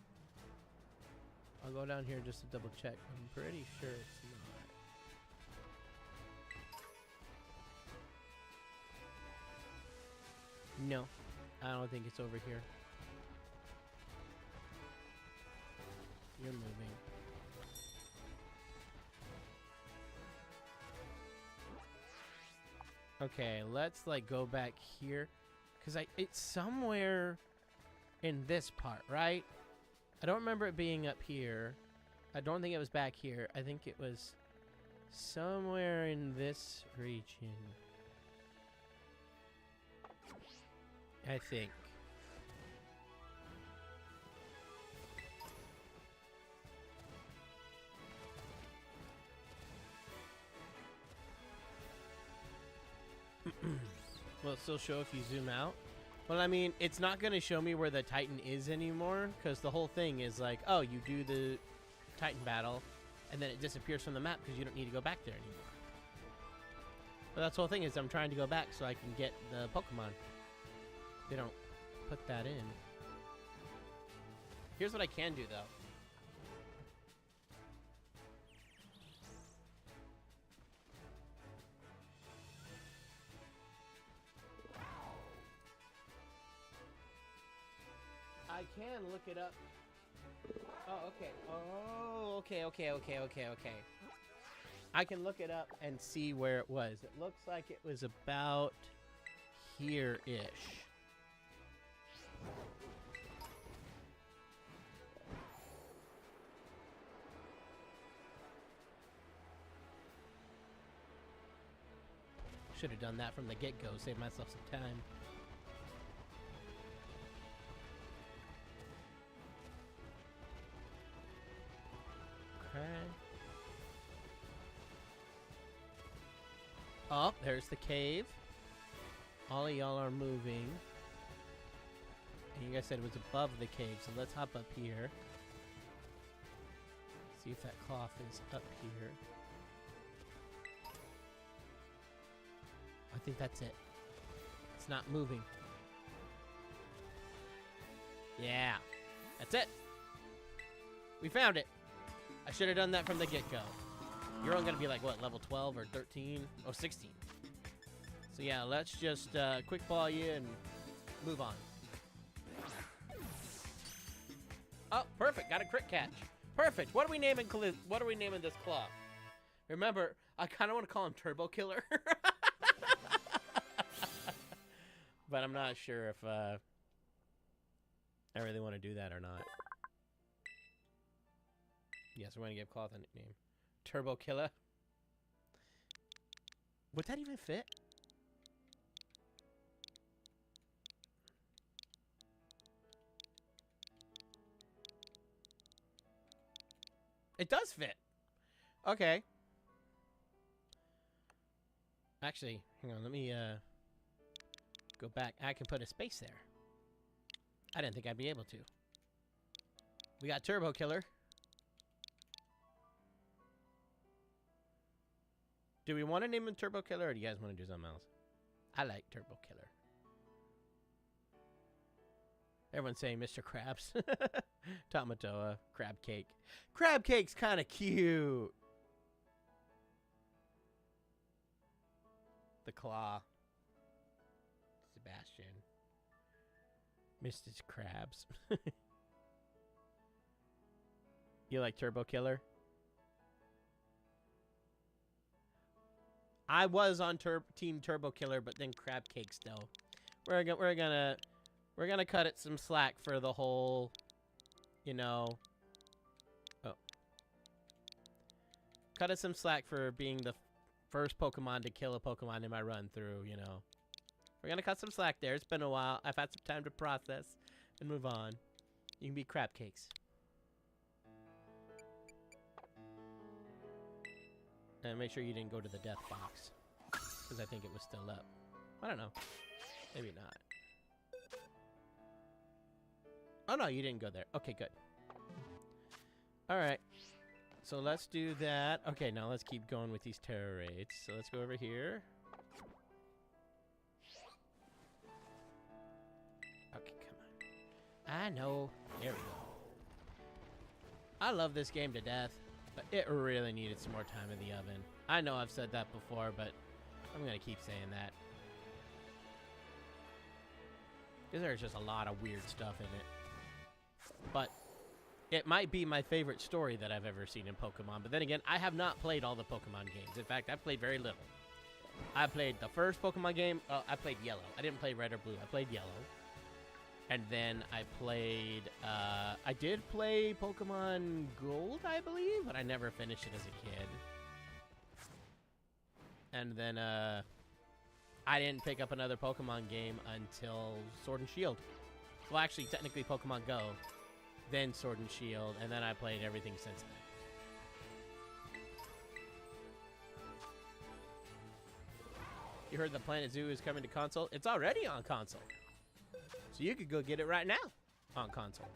I'll go down here just to double check. I'm pretty sure it's not. No, I don't think it's over here. You're moving. Okay, let's like go back here, cause it's somewhere in this part, right? I don't remember it being up here. I don't think it was back here. I think it was somewhere in this region. I think. Will it still show if you zoom out? Well, I mean, it's not going to show me where the Titan is anymore, because the whole thing is like, oh, you do the Titan battle, and then it disappears from the map because you don't need to go back there anymore. But that's the whole thing is I'm trying to go back so I can get the Pokemon. They don't put that in. Here's what I can do, though. I can look it up. Oh, okay. Oh, okay. I can look it up and see where it was. It looks like it was about here-ish. Should have done that from the get-go, save myself some time. Okay. Oh, there's the cave. All of y'all are moving. And you guys said it was above the cave, so let's hop up here. See if that cloth is up here. I think that's it. It's not moving. Yeah, that's it. We found it. I should have done that from the get-go. You're only going to be like, what, level 12 or 13? Oh, 16. So yeah, let's just quick ball you and move on. Oh, perfect. Got a crit catch. Perfect. What are we naming this claw? Remember, I kind of want to call him Turbo Killer. But I'm not sure if I really want to do that or not. Yes, we're going to give Cloth a nickname. Turbo Killer. Would that even fit? It does fit. Okay. Actually, hang on. Let me go back. I can put a space there. I didn't think I'd be able to. We got Turbo Killer. Do we want to name him Turbo Killer, or do you guys want to do something else? I like Turbo Killer. Everyone's saying Mr. Krabs. Tamatoa. Crab Cake. Crab Cake's kind of cute. The Claw. Sebastian. Mr. Krabs. You like Turbo Killer? I was on Team Turbo Killer, but then Crab Cake still. We're gonna cut it some slack for the whole, you know. Oh. Cut it some slack for being the first Pokemon to kill a Pokemon in my run through, you know. We're gonna cut some slack there. It's been a while. I've had some time to process and move on. You can be Crab Cakes. And make sure you didn't go to the death box, because I think it was still up. I don't know. Maybe not. Oh, no, you didn't go there. Okay, good. All right. So let's do that. Okay, now let's keep going with these terror raids. So let's go over here. I know. There we go. I love this game to death, but it really needed some more time in the oven. I know I've said that before, but I'm going to keep saying that. Because there's just a lot of weird stuff in it. But it might be my favorite story that I've ever seen in Pokemon. But then again, I have not played all the Pokemon games. In fact, I've played very little. I played the first Pokemon game. I played Yellow. I didn't play Red or Blue. I played Yellow. And then I played, I did play Pokemon Gold, I believe, but I never finished it as a kid. And then, I didn't pick up another Pokemon game until Sword and Shield. Well, actually, technically Pokemon Go, then Sword and Shield, and then I played everything since then. You heard the Planet Zoo is coming to console? It's already on console. So you could go get it right now on console.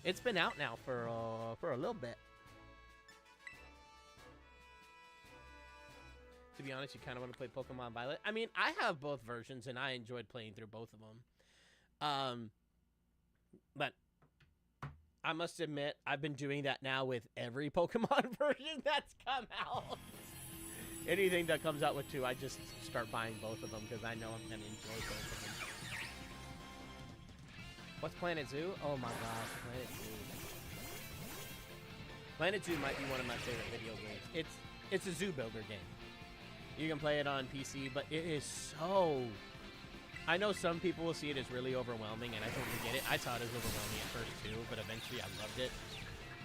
It's been out now for a little bit. To be honest, you kind of want to play Pokemon Violet. I mean, I have both versions, and I enjoyed playing through both of them. But I must admit, I've been doing that now with every Pokemon version that's come out. Anything that comes out with 2, I just start buying both of them because I know I'm going to enjoy both of them. What's Planet Zoo? Oh my gosh, Planet Zoo. Planet Zoo might be one of my favorite video games. It's a zoo builder game. You can play it on PC, but it is so... I know some people will see it as really overwhelming, and I totally get it. I saw it as overwhelming at first too, but eventually I loved it.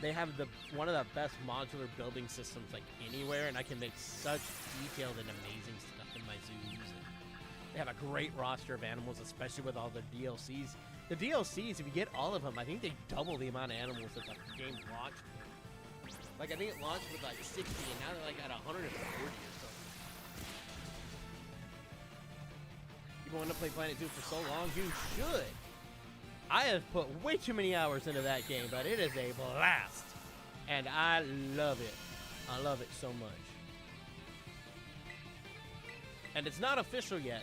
They have one of the best modular building systems like anywhere, and I can make such detailed and amazing stuff in my zoos. And they have a great roster of animals, especially with all the DLCs. The DLCs, if you get all of them, I think they double the amount of animals that the game launched with. Like, I think it launched with like 60, and now they're like at 140 or something. You've been wanting to play Planet Zoo for so long, you should. I have put way too many hours into that game, but it is a blast. And I love it. I love it so much. And it's not official yet,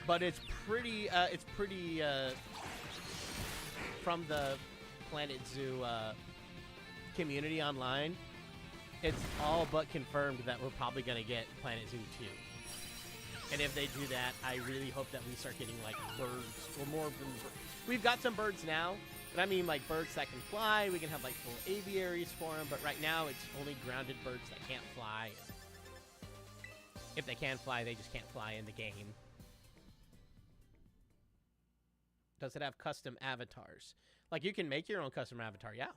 but it's pretty from the Planet Zoo community online. It's all but confirmed that we're probably going to get Planet Zoo 2. And if they do that, I really hope that we start getting, like, birds, or more than birds. We've got some birds now, but I mean, like, birds that can fly. We can have, like, full aviaries for them, but right now it's only grounded birds that can't fly. If they can fly, they just can't fly in the game. Does it have custom avatars? Like, you can make your own custom avatar, yeah.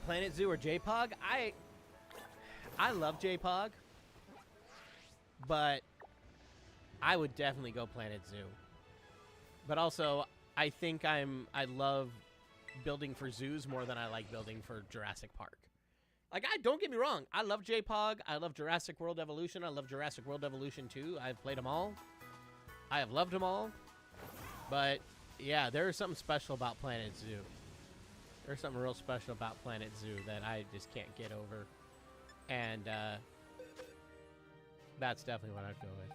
Planet Zoo or J-Pog? I love J-Pog. But I would definitely go Planet Zoo. But also, I think I love building for zoos more than I like building for Jurassic Park. Like, don't get me wrong. I love J-Pog. I love Jurassic World Evolution. I love Jurassic World Evolution 2. I've played them all. I have loved them all. But, yeah, there is something special about Planet Zoo. There's something real special about Planet Zoo that I just can't get over. And, that's definitely what I'd go with.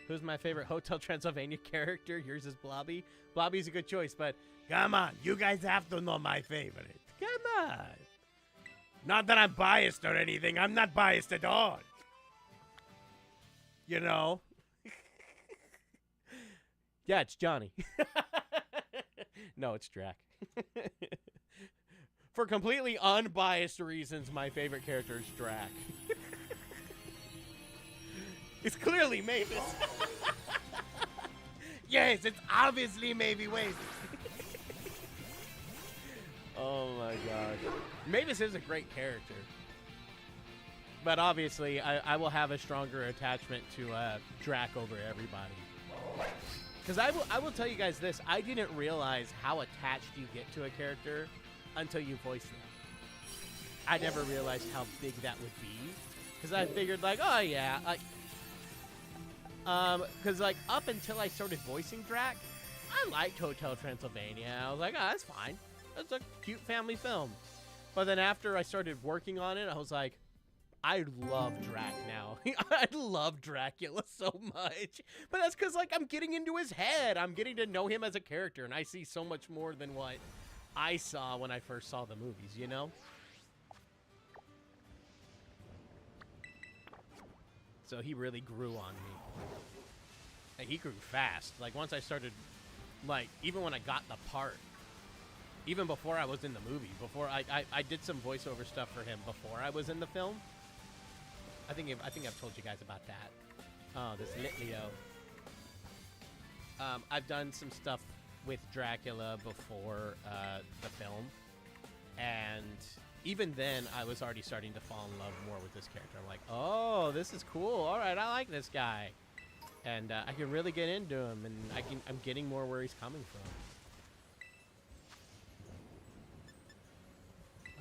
Who's my favorite Hotel Transylvania character? Yours is Blobby. Blobby's a good choice, but come on, you guys have to know my favorite. Come on. Not that I'm biased or anything. I'm not biased at all. You know? Yeah, it's Johnny. No, it's Drac. For completely unbiased reasons, my favorite character is Drac. It's clearly Mavis. Yes, it's obviously Maybe Waves. Oh my gosh. Mavis is a great character. But obviously, I will have a stronger attachment to Drac over everybody. Because I will tell you guys this. I didn't realize how attached you get to a character until you voice them. I never realized how big that would be. Because I figured, like, oh yeah, like... because, like, up until I started voicing Drac, I liked Hotel Transylvania. I was like, oh, that's fine. That's a cute family film. But then after I started working on it, I was like, I love Drac now. I love Dracula so much. But that's because, like, I'm getting into his head. I'm getting to know him as a character, and I see so much more than what I saw when I first saw the movies, you know? So he really grew on me. And he grew fast. Like, once I started, like, even when I got the part, even before I was in the movie, before I did some voiceover stuff for him before I was in the film. I think I've told you guys about that. Oh, this Litleo. I've done some stuff with Dracula before the film, and even then, I was already starting to fall in love more with this character. I'm like, oh, this is cool. All right, I like this guy, and I can really get into him, and I'm getting more where he's coming from.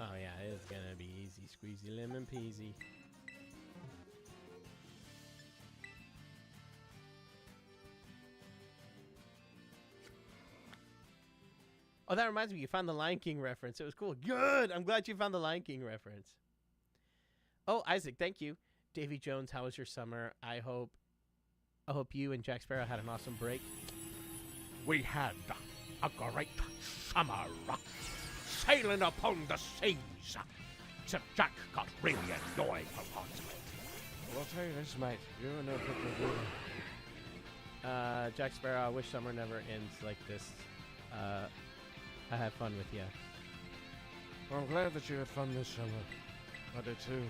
Oh yeah, it's gonna be easy, squeezy lemon peasy. Oh, that reminds me, you found the Lion King reference. It was cool. Good! I'm glad you found the Lion King reference. Oh, Isaac, thank you. Davy Jones, how was your summer? I hope you and Jack Sparrow had an awesome break. We had a great summer, sailing upon the seas. Except Jack got really annoying for parts of it. Well, I'll tell you this, mate. You're no particular good. Jack Sparrow, I wish summer never ends like this. I had fun with you. Well, I'm glad that you had fun this summer. I did too.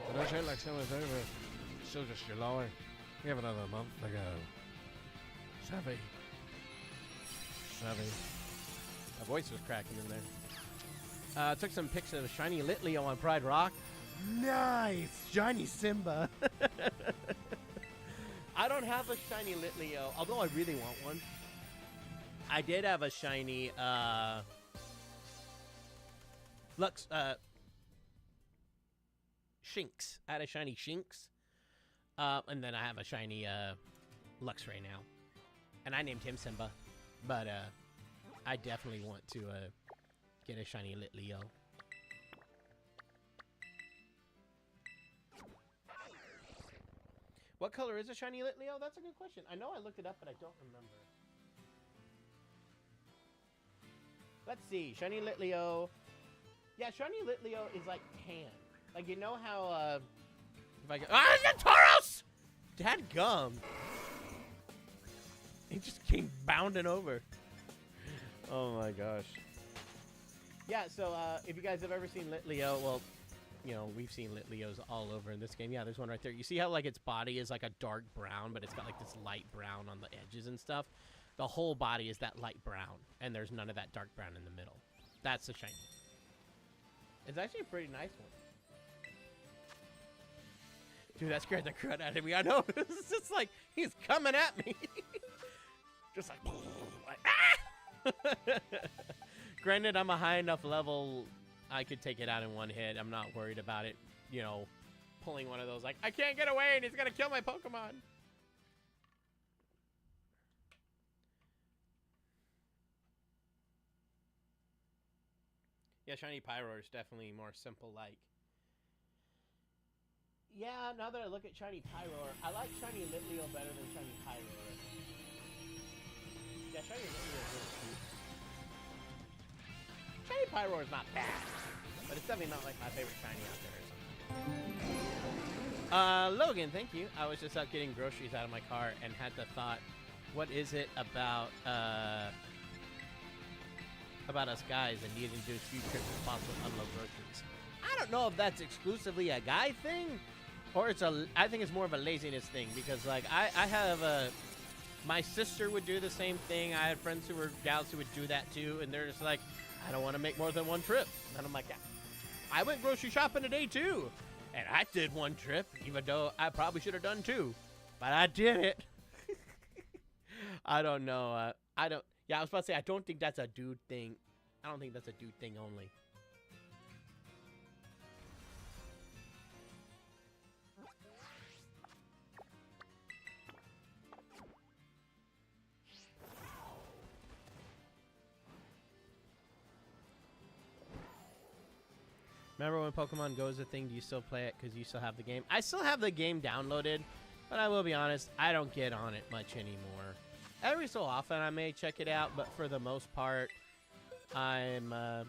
But don't say like summer's over. It's still just July. We have another month to go. Savvy. Savvy. My voice was cracking in there. Took some pics of a shiny Litleo on Pride Rock. Nice! Shiny Simba. I don't have a shiny Litleo, although I really want one. I did have a shiny, Shinx. I had a shiny Shinx. And then I have a shiny, Luxray now. And I named him Simba. But, I definitely want to, get a shiny Litleo. What color is a shiny Litleo? That's a good question. I know I looked it up, but I don't remember. Let's see. Shiny Litleo. Yeah, shiny Litleo is like tan. Like, you know how, if I go... Ah, it's a Tauros! Dadgum. He just came bounding over. Oh my gosh. Yeah, so, if you guys have ever seen Litleo, well, you know, we've seen Litleos all over in this game. Yeah, there's one right there. You see how, like, its body is like a dark brown, but it's got, like, this light brown on the edges and stuff? The whole body is that light brown, and there's none of that dark brown in the middle. That's the shiny. It's actually a pretty nice one. Dude, that scared the crud out of me. I know. It's just like, he's coming at me. Just like ah! Granted, I'm a high enough level, I could take it out in one hit. I'm not worried about it, you know, pulling one of those, like, I can't get away, and he's going to kill my Pokemon. Yeah, shiny Pyroar is definitely more simple-like. Yeah, now that I look at shiny Pyroar, I like shiny Litleo better than shiny Pyroar. Yeah, shiny Litleo is really cute. Shiny Pyroar is not bad, but it's definitely not like my favorite shiny out there or something. Logan, thank you. I was just out getting groceries out of my car and had the thought, what is it about us guys and needing to do as few trips as possible to unload groceries? I don't know if that's exclusively a guy thing, or I think it's more of a laziness thing, because, like, I have my sister would do the same thing. I had friends who were gals who would do that too, and they're just like, I don't want to make more than one trip. And I'm like, yeah. I went grocery shopping today too, and I did one trip, even though I probably should have done two, but I did it. I don't know. Yeah, I was about to say, I don't think that's a dude thing. I don't think that's a dude thing only. Remember when Pokemon Go is a thing? Do you still play it because you still have the game? I still have the game downloaded, but I will be honest, I don't get on it much anymore. Every so often I may check it out, but for the most part, I'm not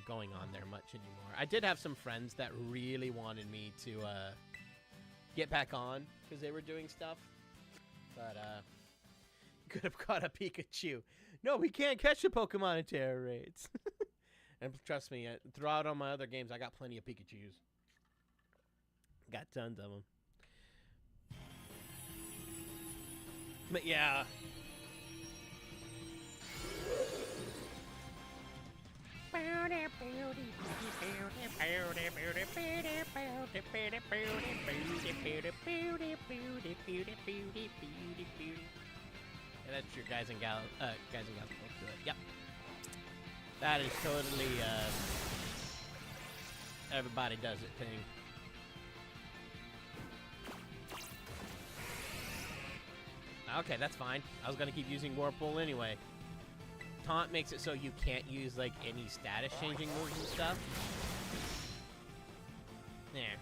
going on there much anymore. I did have some friends that really wanted me to get back on because they were doing stuff, but could have caught a Pikachu. No, we can't catch a Pokemon in terror raids. And trust me, throughout all my other games, I got plenty of Pikachus. Got tons of them. But yeah. Yeah, that's your guys and gals book to it. Yep. That is totally everybody does it thing. Okay, that's fine. I was gonna keep using Whirlpool anyway. Taunt makes it so you can't use like any status changing moves and stuff. Yeah.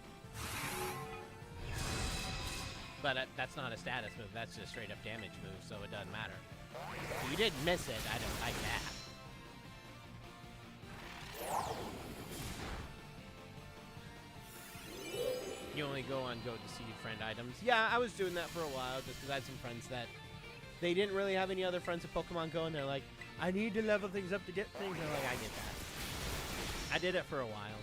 But that's not a status move. That's just straight up damage move, so it doesn't matter. So you did miss it. I don't like that. You only go on Go to see friend items. Yeah, I was doing that for a while just because I had some friends that they didn't really have any other friends at Pokemon Go, and they're like, I need to level things up to get things. And I'm like, I get that. I did it for a while.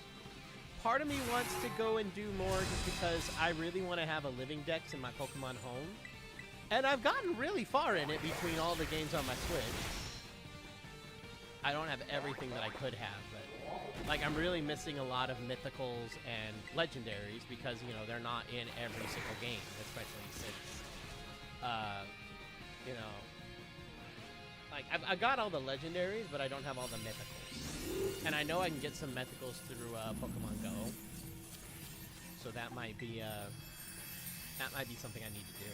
Part of me wants to go and do more just because I really want to have a living dex in my Pokemon home. And I've gotten really far in it between all the games on my Switch. I don't have everything that I could have, but like I'm really missing a lot of mythicals and legendaries because, you know, they're not in every single game, especially since, you know, like I got all the legendaries, but I don't have all the mythicals. And I know I can get some mythicals through Pokemon Go, so that might be something I need to do.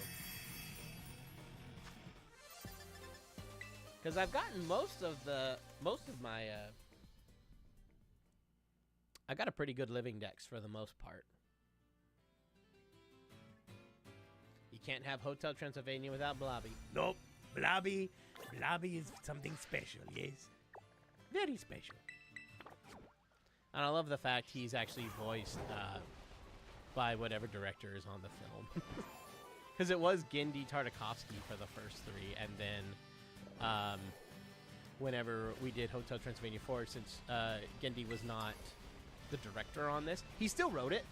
Because I've gotten most of my I got a pretty good living dex for the most part. You can't have Hotel Transylvania without Blobby. Nope. Blobby is something special, yes. Very special. And I love the fact he's actually voiced by whatever director is on the film. Because it was Gendy Tartakovsky for the first three, and then whenever we did Hotel Transylvania 4, since Gendy was not the director on this, he still wrote it,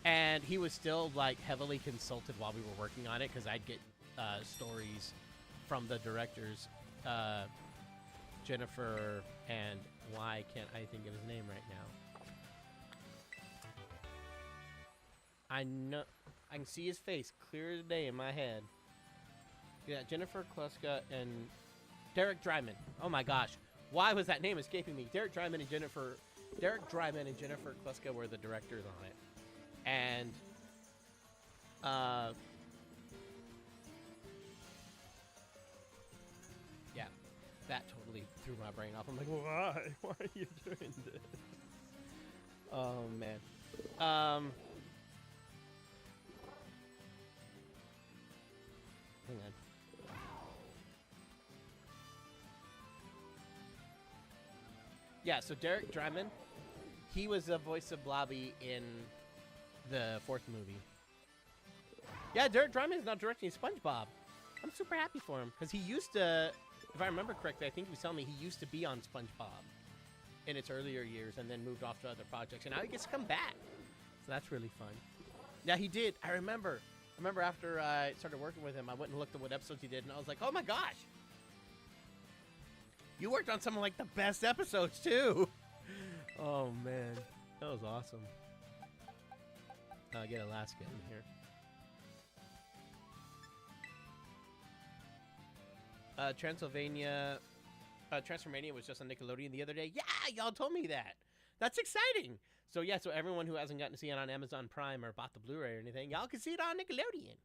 and he was still like heavily consulted while we were working on it, because I'd get stories from the directors, Jennifer, and why can't I think of his name right now? I know I can see his face clear as day in my head. Yeah, Jennifer Kluska and Derek Dryman. Oh my gosh, why was that name escaping me? Derek Dryman and Jennifer Kluska were the directors on it, and yeah, that totally threw my brain off. I'm like, why? Why are you doing this? Oh man. Hang on. Yeah, so Derek Dryman, he was the voice of Blobby in the fourth movie. Yeah, Derek Dryman is now directing SpongeBob. I'm super happy for him, because he used to, if I remember correctly, I think he was telling me he used to be on SpongeBob in its earlier years and then moved off to other projects, and now he gets to come back. So that's really fun. Yeah, he did. I remember after I started working with him, I went and looked at what episodes he did, and I was like, oh my gosh. You worked on some of like the best episodes too. Oh man, that was awesome. I'll get Alaska in here. Transylvania, Transformania was just on Nickelodeon the other day. Yeah, y'all told me that. That's exciting. So yeah, so everyone who hasn't gotten to see it on Amazon Prime or bought the Blu-ray or anything, y'all can see it on Nickelodeon.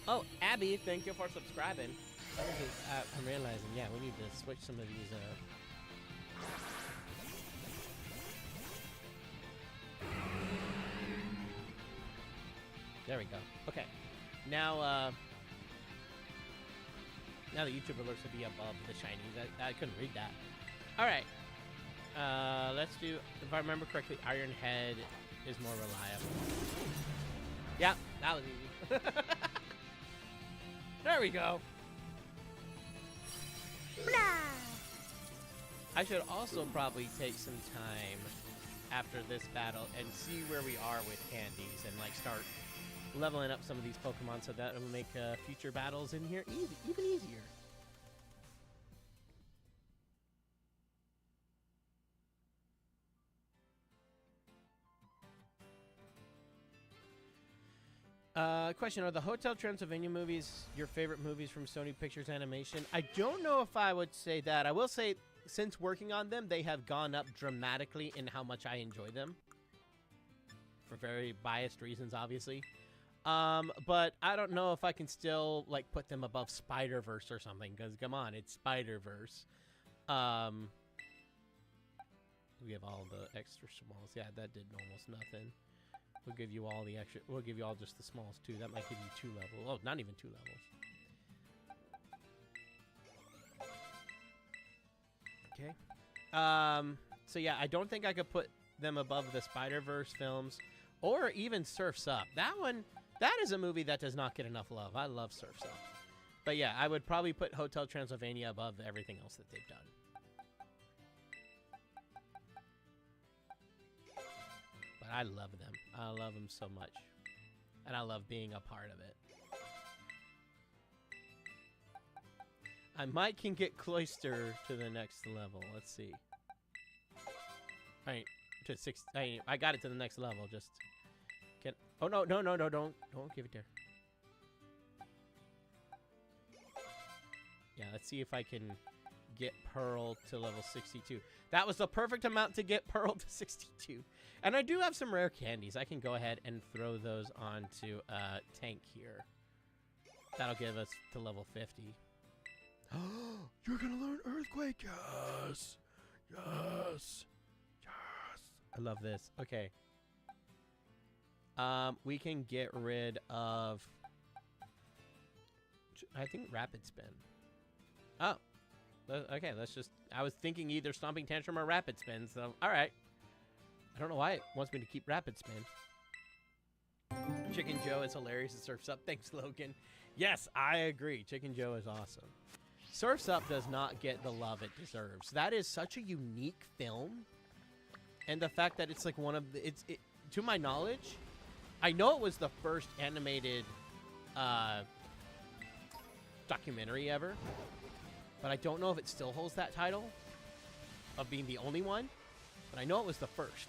Oh, Abby, thank you for subscribing. I'm realizing, yeah, we need to switch some of these up. There we go. Okay. Now, now the YouTube alerts will be above the shinies. I couldn't read that. All right. Let's do, if I remember correctly, Iron Head is more reliable. Yeah, that was easy. There we go. I should also probably take some time after this battle and see where we are with candies and like start leveling up some of these Pokemon so that it will make future battles in here even easier. Question, are the Hotel Transylvania movies your favorite movies from Sony Pictures Animation? I don't know if I would say that. I will say, since working on them, they have gone up dramatically in how much I enjoy them. For very biased reasons, obviously. But I don't know if I can still, like, put them above Spider-Verse or something, because, come on, it's Spider-Verse. We have all the extra smalls. Yeah, that did almost nothing. We'll give you all the extra. We'll give you all just the smalls too. That might give you 2 levels. Oh, not even 2 levels. Okay. So yeah, I don't think I could put them above the Spider-Verse films or even Surf's Up. That one, that is a movie that does not get enough love. I love Surf's Up. But yeah, I would probably put Hotel Transylvania above everything else that they've done. But I love them. I love them so much. And I love being a part of it. I might can get Cloister to the next level. Let's see. Alright, to 6. I got it to the next level. Just get. Oh no, no, no, no! Don't give it there. Yeah, let's see if I can get Pearl to level 62. That was the perfect amount to get Pearl to 62. And I do have some rare candies. I can go ahead and throw those onto Tank here. That'll give us to level 50. You're gonna learn Earthquake? Yes! Yes! Yes! I love this. Okay. We can get rid of... I think Rapid Spin. Oh. Okay, let's just... I was thinking either Stomping Tantrum or Rapid Spin, so... Alright. I don't know why it wants me to keep Rapid Spin. Chicken Joe is hilarious. It Surf's Up. Thanks, Logan. Yes, I agree. Chicken Joe is awesome. Surf's Up does not get the love it deserves. That is such a unique film. And the fact that it's like one of the... to my knowledge, I know it was the first animated documentary ever. But I don't know if it still holds that title of being the only one. But I know it was the first.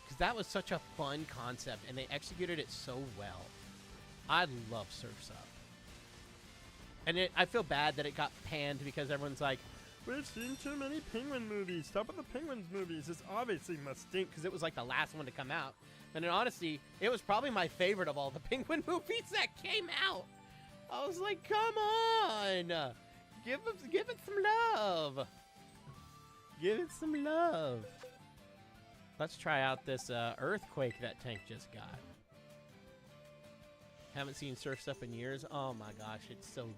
Because that was such a fun concept, and they executed it so well. I love Surf's Up. And I feel bad that it got panned because everyone's like, we've seen too many Penguin movies. Stop with the Penguins movies. This obviously must stink because it was like the last one to come out. And in honesty, it was probably my favorite of all the Penguin movies that came out. I was like, come on. Give it some love. Give it some love. Let's try out this Earthquake that Tank just got. Haven't seen Surf's Up in years. Oh my gosh, it's so good.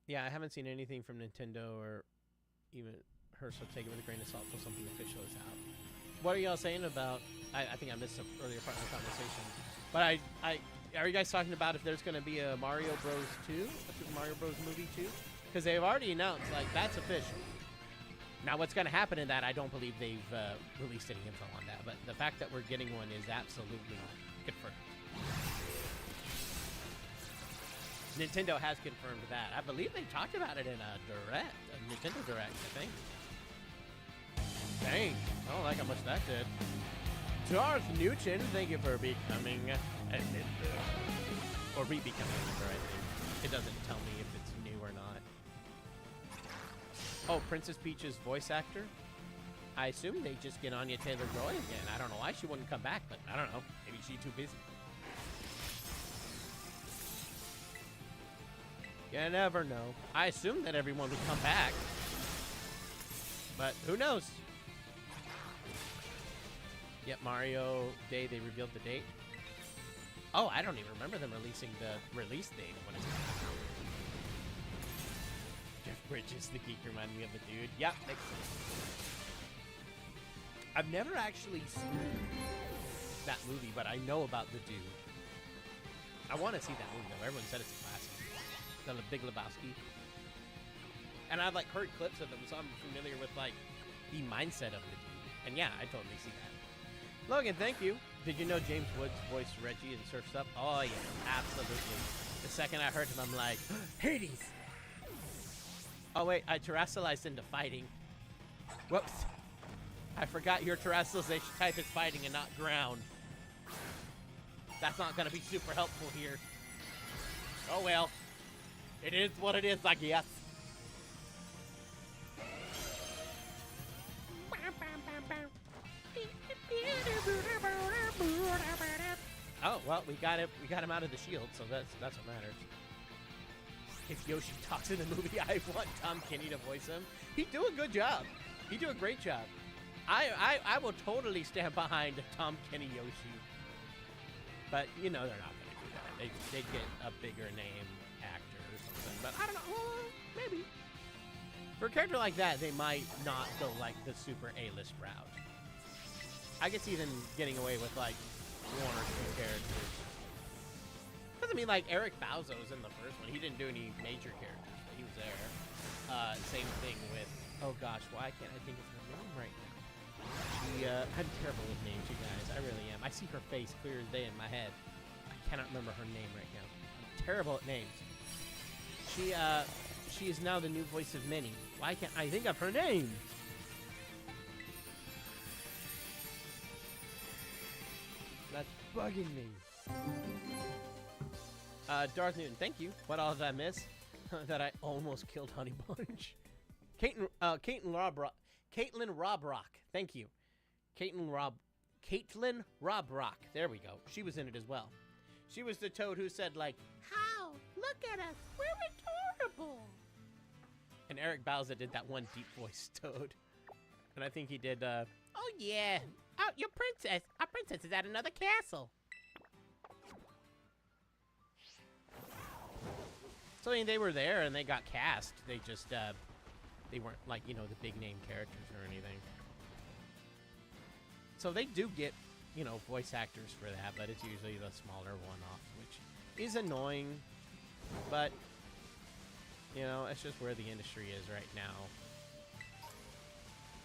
Yeah, I haven't seen anything from Nintendo or even her, so take it with a grain of salt until something official is out. What are y'all saying about... I think I missed some earlier part of the conversation. But are you guys talking about if there's going to be a Mario Bros. 2? A Super Mario Bros. Movie 2? Because they've already announced, like, that's official. Now, what's going to happen in that, I don't believe they've released any info on that. But the fact that we're getting one is absolutely confirmed. Nintendo has confirmed that. I believe they talked about it in a Direct, a Nintendo Direct, I think. Dang, I don't like how much that did. Darth Newton, thank you for becoming a member. Or re-becoming a member, I think. It doesn't tell me if it's new or not. Oh, Princess Peach's voice actor? I assume they just get Anya Taylor-Joy again. I don't know why she wouldn't come back, but I don't know. Maybe she's too busy. You never know. I assume that everyone would come back. But who knows? Yep, Mario Day, they revealed the date. Oh, I don't even remember them releasing the release date of when it's coming out. Jeff Bridges, the geek, reminded me of the dude. Yep. I've never actually seen that movie, but I know about the dude. I want to see that movie, though. Everyone said it's a classic. The Big Lebowski. And I've, like, heard clips of them, so I'm familiar with, like, the mindset of the dude. And, yeah, I totally see that. Logan, thank you. Did you know James Woods voiced Reggie in Surf's Up? Oh, yeah, absolutely. The second I heard him, I'm like, Hades! Oh, wait, I terrestrialized into fighting. Whoops. I forgot your terrestrialization type is fighting and not ground. That's not going to be super helpful here. Oh, well. It is what it is, I guess. Oh, well, we got him out of the shield, so that's what matters. If Yoshi talks in the movie, I want Tom Kenny to voice him. He'd do a good job. He'd do a great job. I will totally stand behind Tom Kenny Yoshi. But, you know, they're not going to do that. They'd get a bigger name actor or something. But I don't know. Well, maybe. For a character like that, they might not go, like, the super A-list route. I could see them getting away with, like, one or two characters. Because, I mean, like, Eric Bauzo's in the first one. He didn't do any major characters, but he was there. Same thing with, oh gosh, why can't I think of her name right now? I'm terrible with names, you guys. I really am. I see her face clear as day in my head. I cannot remember her name right now. I'm terrible at names. She is now the new voice of Minnie. Why can't I think of her name? That's bugging me. Darth Newton, thank you. What all did I miss? That I almost killed Honey Bunch. Caitlin Robrock. Thank you. Caitlin Robrock. There we go. She was in it as well. She was the toad who said, like, how? Look at us. We're adorable. And Eric Bauza did that one deep voice toad. And I think he did, oh yeah. Oh, your princess. Our princess is at another castle. So, I mean, they were there and they got cast. They just, they weren't, like, you know, the big name characters or anything. So they do get, you know, voice actors for that, but it's usually the smaller one-offs, which is annoying. But, you know, it's just where the industry is right now.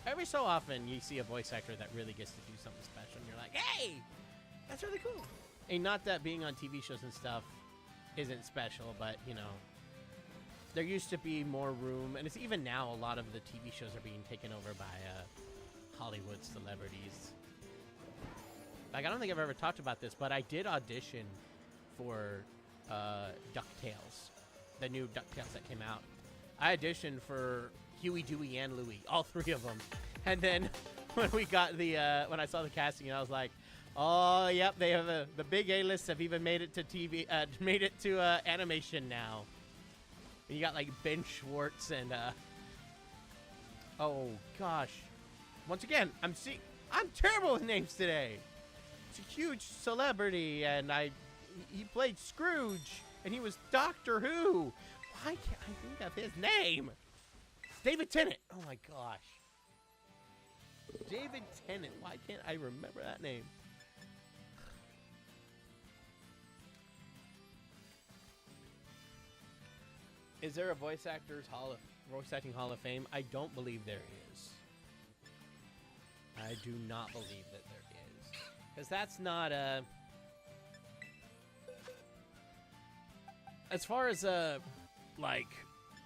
Every so often, you see a voice actor that really gets to do something special, and you're like, hey, that's really cool. And not that being on TV shows and stuff isn't special, but, you know, there used to be more room, and it's even now a lot of the TV shows are being taken over by Hollywood celebrities. Like, I don't think I've ever talked about this, but I did audition for DuckTales, the new DuckTales that came out. I auditioned for Huey, Dewey, and Louie, all three of them. And then when we got the when I saw the casting, I was like, oh, yep, they have the big A-lists have even made it to TV, made it to animation now. And you got like Ben Schwartz and oh gosh, once again, I'm terrible with names today. It's a huge celebrity, and he played Scrooge, and he was Doctor Who. Why can't I think of his name? David Tennant. Oh my gosh. David Tennant. Why can't I remember that name? Is there a voice acting Hall of Fame? I don't believe there is. I do not believe that there is. Because that's not a... As far as, like,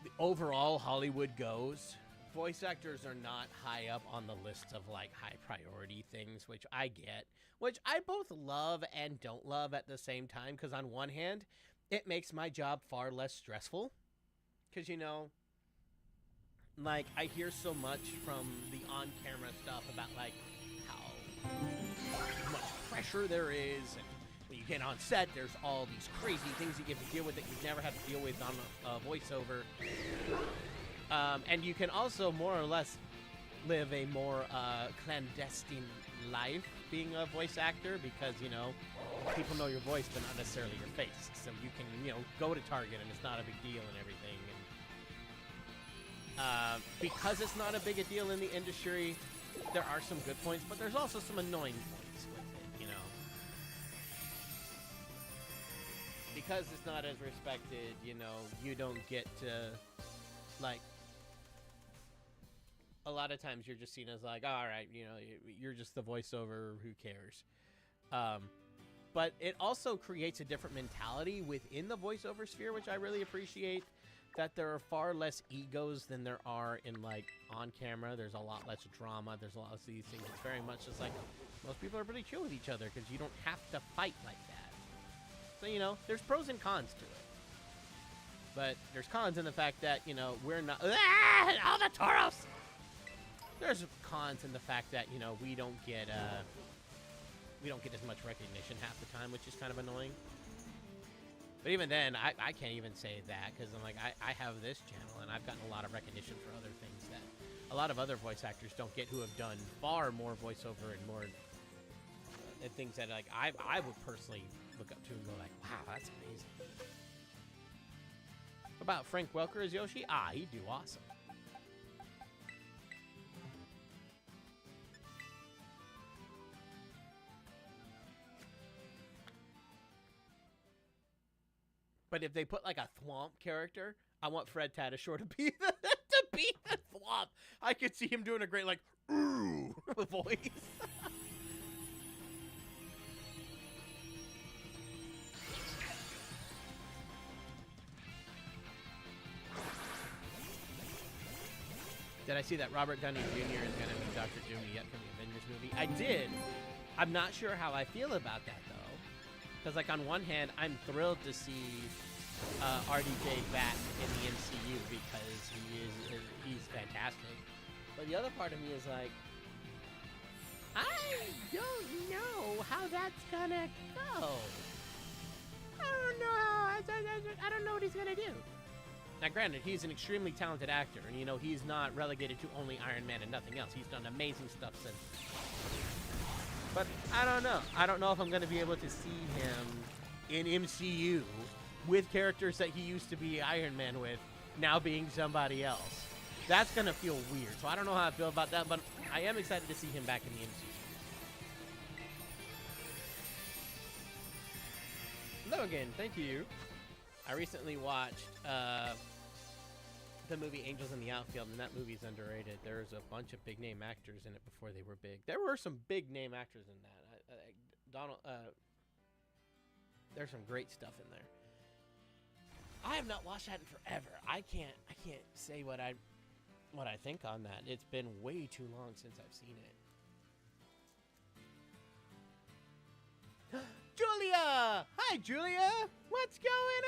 the overall Hollywood goes, voice actors are not high up on the list of, like, high priority things, which I get. Which I both love and don't love at the same time, because on one hand, it makes my job far less stressful. Because, you know, like, I hear so much from the on-camera stuff about, like, how much pressure there is, and when you get on set, there's all these crazy things you get to deal with that you've never had to deal with on a voiceover. And you can also more or less live a more clandestine life being a voice actor because, you know, people know your voice but not necessarily your face. So you can, you know, go to Target and it's not a big deal and everything. And because it's not a big a deal in the industry, there are some good points, but there's also some annoying points with it, you know. Because it's not as respected, you know, you don't get to, like, a lot of times you're just seen as like, all right, you know, you're just the voiceover, who cares? But it also creates a different mentality within the voiceover sphere, which I really appreciate, that there are far less egos than there are in, like, on camera. There's a lot less drama. There's a lot of these things. It's very much just like, most people are pretty chill with each other because you don't have to fight like that. So, you know, there's pros and cons to it. But there's cons in the fact that, you know, we're not... all the Tauros! There's cons in the fact that, you know, we don't get as much recognition half the time, which is kind of annoying. But even then, I can't even say that, because I'm like, I have this channel, and I've gotten a lot of recognition for other things that a lot of other voice actors don't get, who have done far more voiceover and more things that, like, I would personally look up to and go like, wow, that's amazing. What about Frank Welker as Yoshi? He'd do awesome. But if they put, like, a Thwomp character, I want Fred Tatasciore to be the Thwomp. I could see him doing a great, like, ooh voice. Did I see that Robert Downey Jr. is going to be Dr. Doom in the upcoming Avengers movie? I did. I'm not sure how I feel about that, though. Because, like, on one hand, I'm thrilled to see RDJ back in the MCU because he's fantastic. But the other part of me is like, I don't know how that's gonna go. I don't know what he's gonna do. Now, granted, he's an extremely talented actor, and, you know, he's not relegated to only Iron Man and nothing else. He's done amazing stuff since. But I don't know. I don't know if I'm going to be able to see him in MCU with characters that he used to be Iron Man with, now being somebody else. That's going to feel weird. So I don't know how I feel about that, but I am excited to see him back in the MCU. Hello again. Thank you. I recently watched the movie Angels in the Outfield, and that movie's underrated. There's a bunch of big-name actors in it before they were big. There were some big-name actors in that. There's some great stuff in there. I have not watched that in forever. I can't say what I think on that. It's been way too long since I've seen it. Julia! Hi, Julia! What's going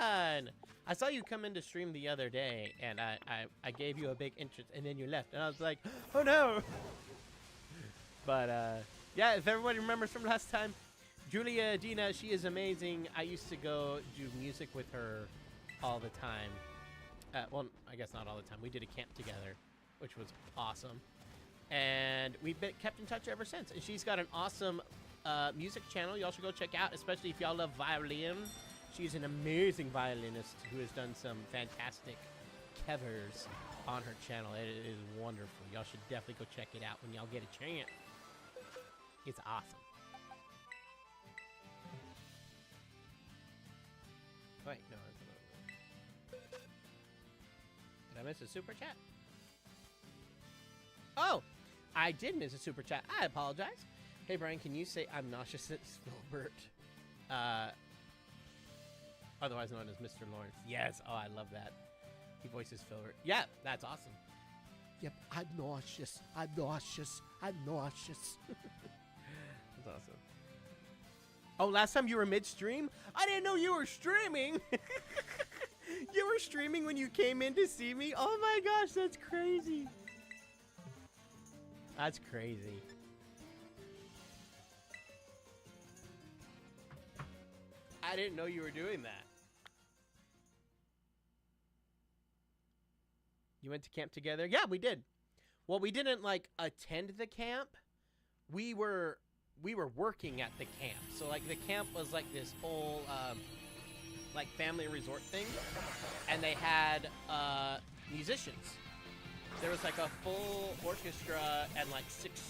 on? I saw you come into stream the other day, and I gave you a big interest, and then you left, and I was like, oh no! But, yeah, if everybody remembers from last time, Julia Dina, she is amazing. I used to go do music with her all the time. Well, I guess not all the time. We did a camp together, which was awesome. And we've kept in touch ever since. And she's got an awesome music channel y'all should go check out, especially if y'all love violin. She's an amazing violinist who has done some fantastic covers on her channel. It is wonderful. Y'all should definitely go check it out when y'all get a chance. It's awesome. Wait, no, that's a little bit. Did I miss a super chat? Oh, I did miss a super chat. I apologize. Hey, Brian, can you say I'm nauseous at Filbert? Otherwise known as Mr. Lawrence. Yes. Oh, I love that. He voices Filbert. Yeah, that's awesome. Yep, I'm nauseous. I'm nauseous. I'm nauseous. That's awesome. Oh, last time you were mid-stream? I didn't know you were streaming. You were streaming when you came in to see me? Oh my gosh, that's crazy. That's crazy. I didn't know you were doing that. You went to camp together? Yeah, we did. Well, we didn't like attend the camp. We were working at the camp. So like the camp was like this whole like family resort thing, and they had musicians. There was like a full orchestra and like 6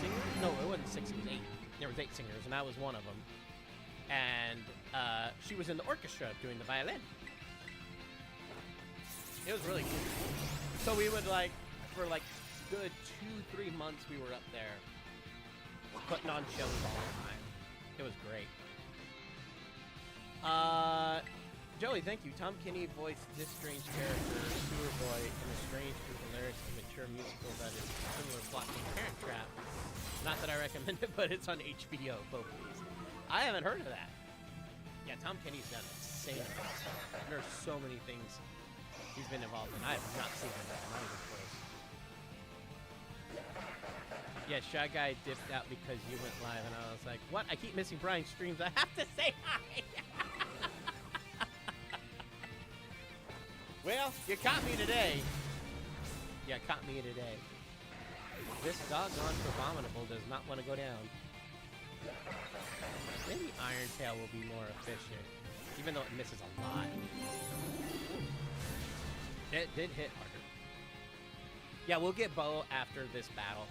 singers. No, it wasn't 6. It was 8. There was 8 singers, and I was one of them. And she was in the orchestra doing the violin. It was really cool. So we would like, for like good 2-3 months, we were up there putting on shows all the time. It was great. Joey, thank you. Tom Kenny voiced this strange character, Sewer Boy, in a strange and hilarious and mature musical that is similar plot to Parent Trap. Not that I recommend it, but it's on HBO, both of these. I haven't heard of that. Yeah, Tom Kenny's done insane amounts. There's so many things he's been involved in. I have not seen him, not even close. Yeah, Shy Guy dipped out because you went live, and I was like, what? I keep missing Brian's streams. I have to say hi. Well, you caught me today. Yeah, caught me today. This doggone abominable does not want to go down. Maybe Iron Tail will be more efficient, even though it misses a lot. It did hit harder. Yeah, we'll get Bo after this battle.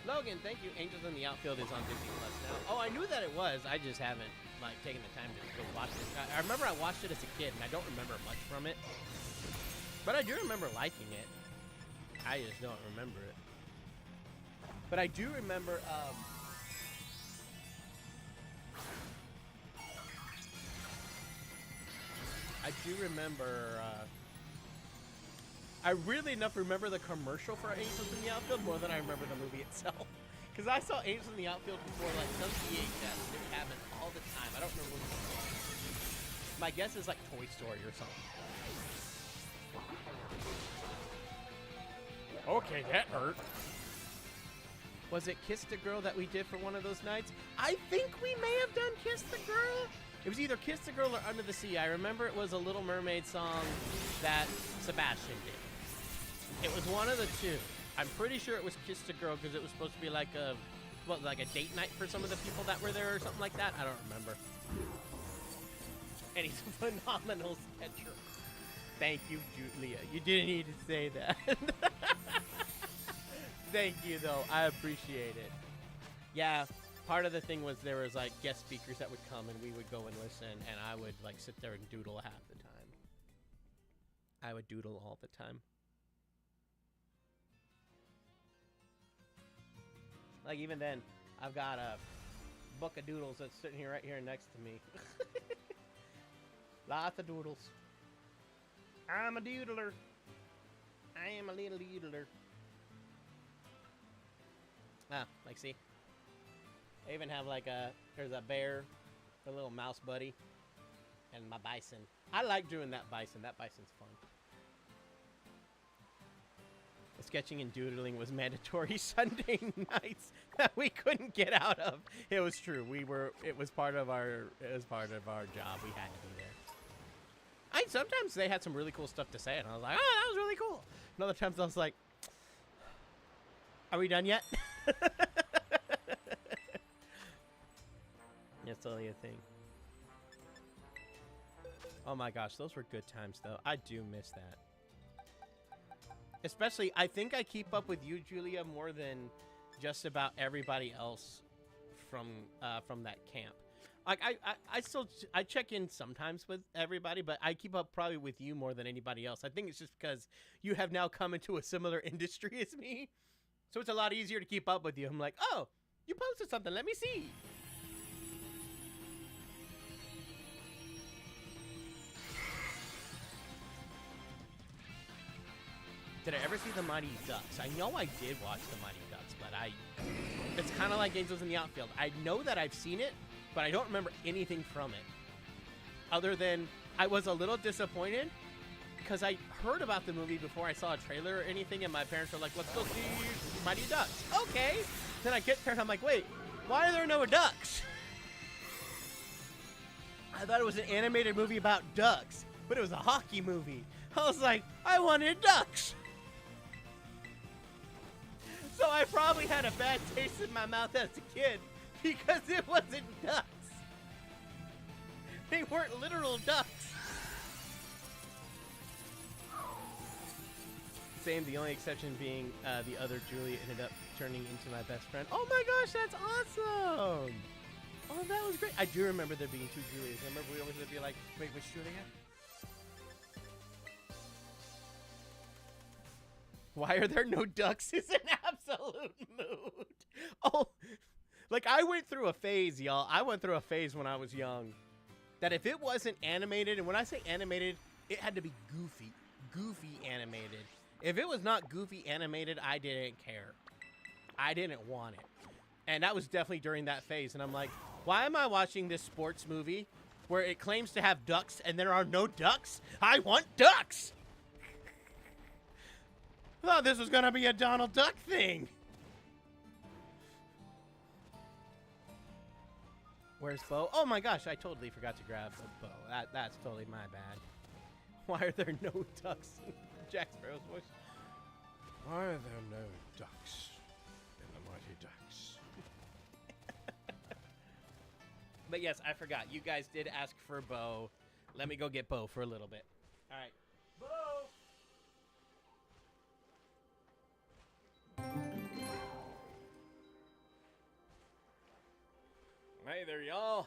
Logan, thank you. Angels in the Outfield is on Disney Plus now. Oh, I knew that it was. I just haven't like taken the time to go watch it. I remember I watched it as a kid, and I don't remember much from it. But I do remember liking it. I just don't remember it. But I do remember. I do remember. I really enough remember the commercial for Angels in the Outfield more than I remember the movie itself. Because I saw Angels in the Outfield before, like some VHS. It would happen all the time. I don't remember what it was. My guess is like Toy Story or something. Okay, that hurt. Was it Kiss the Girl that we did for one of those nights? I think we may have done Kiss the Girl. It was either Kiss the Girl or Under the Sea. I remember it was a Little Mermaid song that Sebastian did. It was one of the two. I'm pretty sure it was Kiss the Girl because it was supposed to be like a, what, like a date night for some of the people that were there or something like that. I don't remember. And he's a phenomenal sketcher. Thank you, Julia. You didn't need to say that. Thank you, though. I appreciate it. Yeah, part of the thing was there was like guest speakers that would come and we would go and listen, and I would like sit there and doodle half the time. I would doodle all the time. Like even then, I've got a book of doodles that's sitting here right here next to me. Lots of doodles. I'm a doodler. I am a little doodler. Ah, like see? I even have like there's a bear, a little mouse buddy, and my bison. I like doing that bison. That bison's fun. The sketching and doodling was mandatory Sunday nights that we couldn't get out of. It was true. It was part of our job. We had to be there. Sometimes they had some really cool stuff to say, and I was like, oh, that was really cool. And other times I was like, are we done yet? It's only a thing. Oh my gosh, those were good times, though. I do miss that. Especially, I think I keep up with you, Julia, more than just about everybody else from that camp. Like I check in sometimes with everybody, but I keep up probably with you more than anybody else. I think it's just because you have now come into a similar industry as me, so it's a lot easier to keep up with you. I'm like, oh, you posted something. Let me see. Did I ever see the Mighty Ducks? I know I did watch the Mighty Ducks, but it's kind of like Angels in the Outfield. I know that I've seen it, but I don't remember anything from it. Other than I was a little disappointed because I heard about the movie before I saw a trailer or anything, and my parents were like, let's go see Mighty Ducks. Okay. Then I get there and I'm like, wait, why are there no ducks? I thought it was an animated movie about ducks, but it was a hockey movie. I was like, I wanted ducks. So I probably had a bad taste in my mouth as a kid because it wasn't ducks. They weren't literal ducks. Same, the only exception being the other Julia ended up turning into my best friend. Oh my gosh, that's awesome! Oh, that was great. I do remember there being 2 Julias. I remember we always would be like, wait, which Julia? Why are there no ducks is an absolute mood. Oh, like I went through a phase, y'all. I went through a phase when I was young that if it wasn't animated, and when I say animated, it had to be goofy animated. If it was not goofy animated, I didn't care. I didn't want it. And that was definitely during that phase. And I'm like, why am I watching this sports movie where it claims to have ducks and there are no ducks? I want ducks! I thought this was going to be a Donald Duck thing. Where's Bo? Oh my gosh, I totally forgot to grab Bo. That's totally my bad. Why are there no ducks in Jack Sparrow's voice? Why are there no ducks in the Mighty Ducks? But yes, I forgot. You guys did ask for Bo. Let me go get Bo for a little bit. All right. Bo! Hey there, y'all.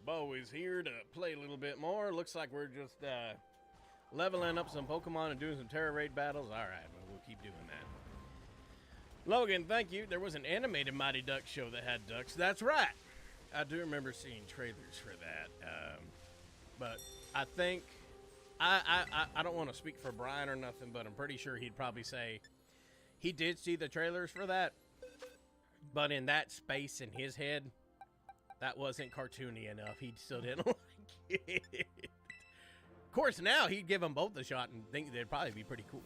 Bo is here to play a little bit more. Looks like we're just leveling up some Pokemon and doing some Terra Raid battles. All right, well, we'll keep doing that. Logan, thank you. There was an animated Mighty Ducks show that had ducks. That's right. I do remember seeing trailers for that. But I think, I don't want to speak for Brian or nothing, but I'm pretty sure he'd probably say he did see the trailers for that. But in that space in his head, that wasn't cartoony enough. He still didn't like it. Of course, now he'd give them both a shot and think they'd probably be pretty cool.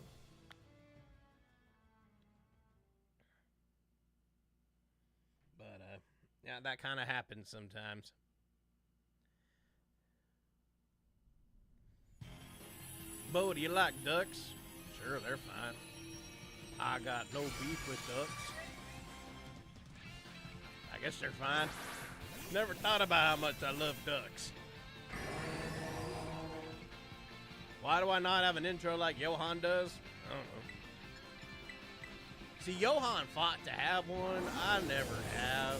But, yeah, that kind of happens sometimes. Bo, do you like ducks? Sure, they're fine. I got no beef with ducks. I guess they're fine. Never thought about how much I love ducks. Why do I not have an intro like Johan does? I don't know. See, Johan fought to have one. I never have.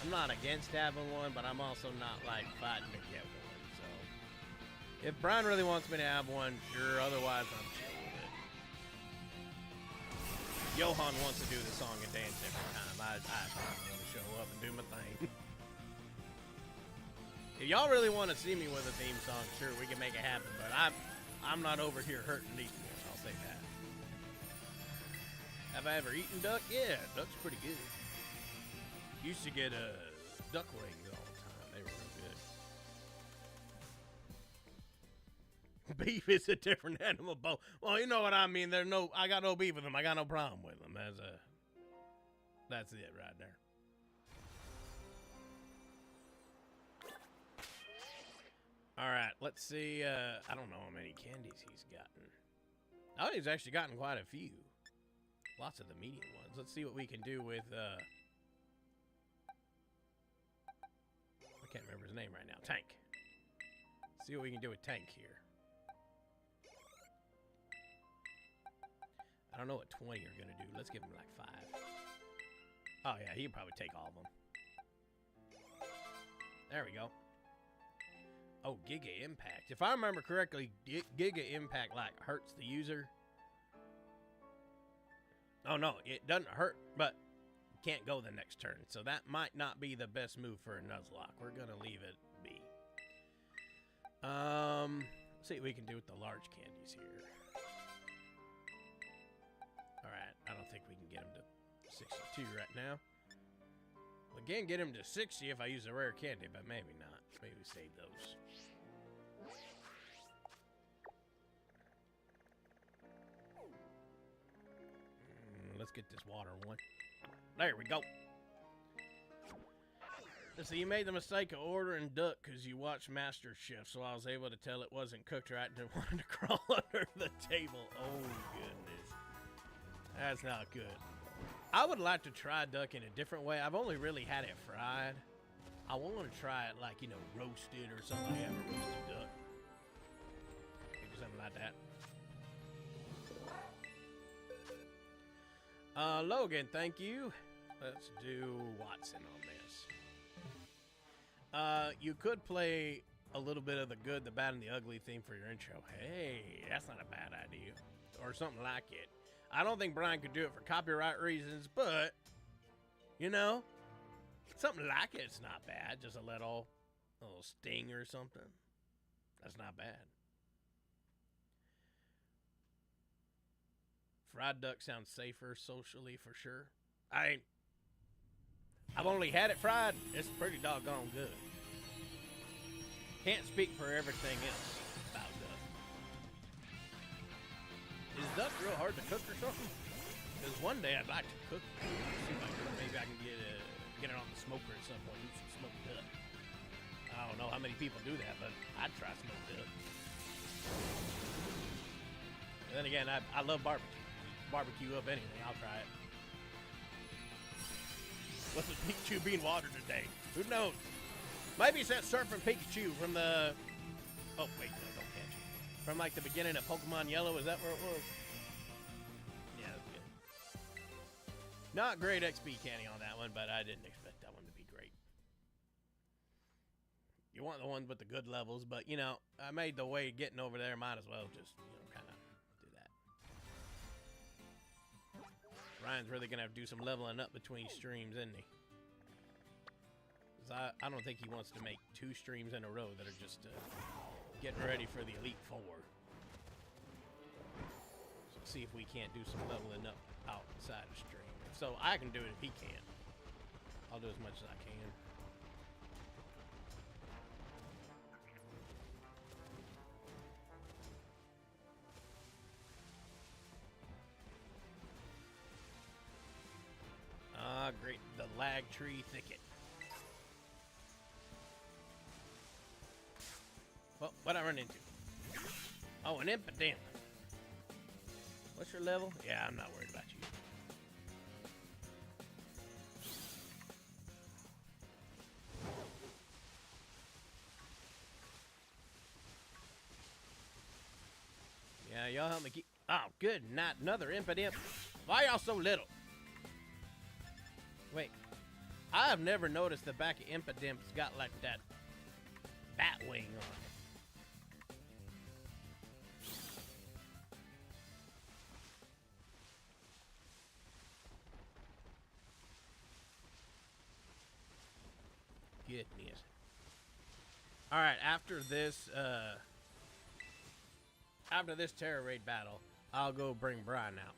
I'm not against having one, but I'm also not like fighting to get one. So, if Brian really wants me to have one, sure. Otherwise, I'm chill with it. Johan wants to do the song and dance every time. I want to show up and do my thing. If y'all really want to see me with a theme song, sure, we can make it happen. But I'm not over here hurting these ones. I'll say that. Have I ever eaten duck? Yeah, duck's pretty good. Used to get duck wings all the time. They were real good. Beef is a different animal. Well, you know what I mean. I got no beef with them. I got no problem with them. That's it right there. All right, let's see. I don't know how many candies he's gotten. Oh, he's actually gotten quite a few. Lots of the medium ones. Let's see what we can do with, I can't remember his name right now. Tank. See what we can do with Tank here. I don't know what 20 are going to do. Let's give him like 5. Oh, yeah, he can probably take all of them. There we go. Oh, Giga Impact. If I remember correctly, Giga Impact, like, hurts the user. Oh, no, it doesn't hurt, but can't go the next turn. So that might not be the best move for a Nuzlocke. We're going to leave it be. Let's see what we can do with the large candies here. All right, I don't think we can get him to 62 right now. We can get him to 60 if I use a rare candy, but maybe not. Maybe we save those. let's get this water one. There we go. So you made the mistake of ordering duck because you watched Master Chef, so I was able to tell it wasn't cooked right and wanted to crawl under the table. Oh, goodness. That's not good. I would like to try duck in a different way. I've only really had it fried. I want to try it like, you know, roasted or something like that, a roasted duck. Maybe something like that. Logan, thank you. Let's do Watson on this. You could play a little bit of the good, the bad, and the ugly theme for your intro. Hey, that's not a bad idea. Or something like it. I don't think Brian could do it for copyright reasons, but, you know, something like it's not bad. Just a little sting or something. That's not bad. Fried duck sounds safer socially for sure. I've only had it fried. It's pretty doggone good. Can't speak for everything else about duck. Is duck real hard to cook or something? Because one day I'd like to cook it. See if maybe I can get it on the smoker at some point. Do some smoked duck. I don't know how many people do that, but I'd try smoked duck. And then again, I love barbecue. Barbecue up anything, I'll try it. What's the Pikachu being watered today? Who knows? Maybe it's that surfing Pikachu from the... Oh, wait, no, don't catch it. From like the beginning of Pokemon Yellow, is that where it was? Yeah, that's good. Not great XP candy on that one, but I didn't expect that one to be great. You want the one with the good levels, but you know, I made the way getting over there, might as well just, you know, kind of do that. Ryan's really gonna have to do some leveling up between streams, isn't he? Because I don't think he wants to make 2 streams in a row that are just getting ready for the Elite Four. So see if we can't do some leveling up outside of stream. So I can do it if he can't. I'll do as much as I can. Ah, great. The lag tree thicket. Well, what'd I run into? Oh, an impidimp. What's your level? Yeah, I'm not worried about you. Yeah, y'all help me keep... Oh, good. Not another impidimp. Why y'all so little? Wait, I have never noticed the back of Impidimps got like that bat wing on it. Goodness. All right, after this Terror Raid battle, I'll go bring Brian out.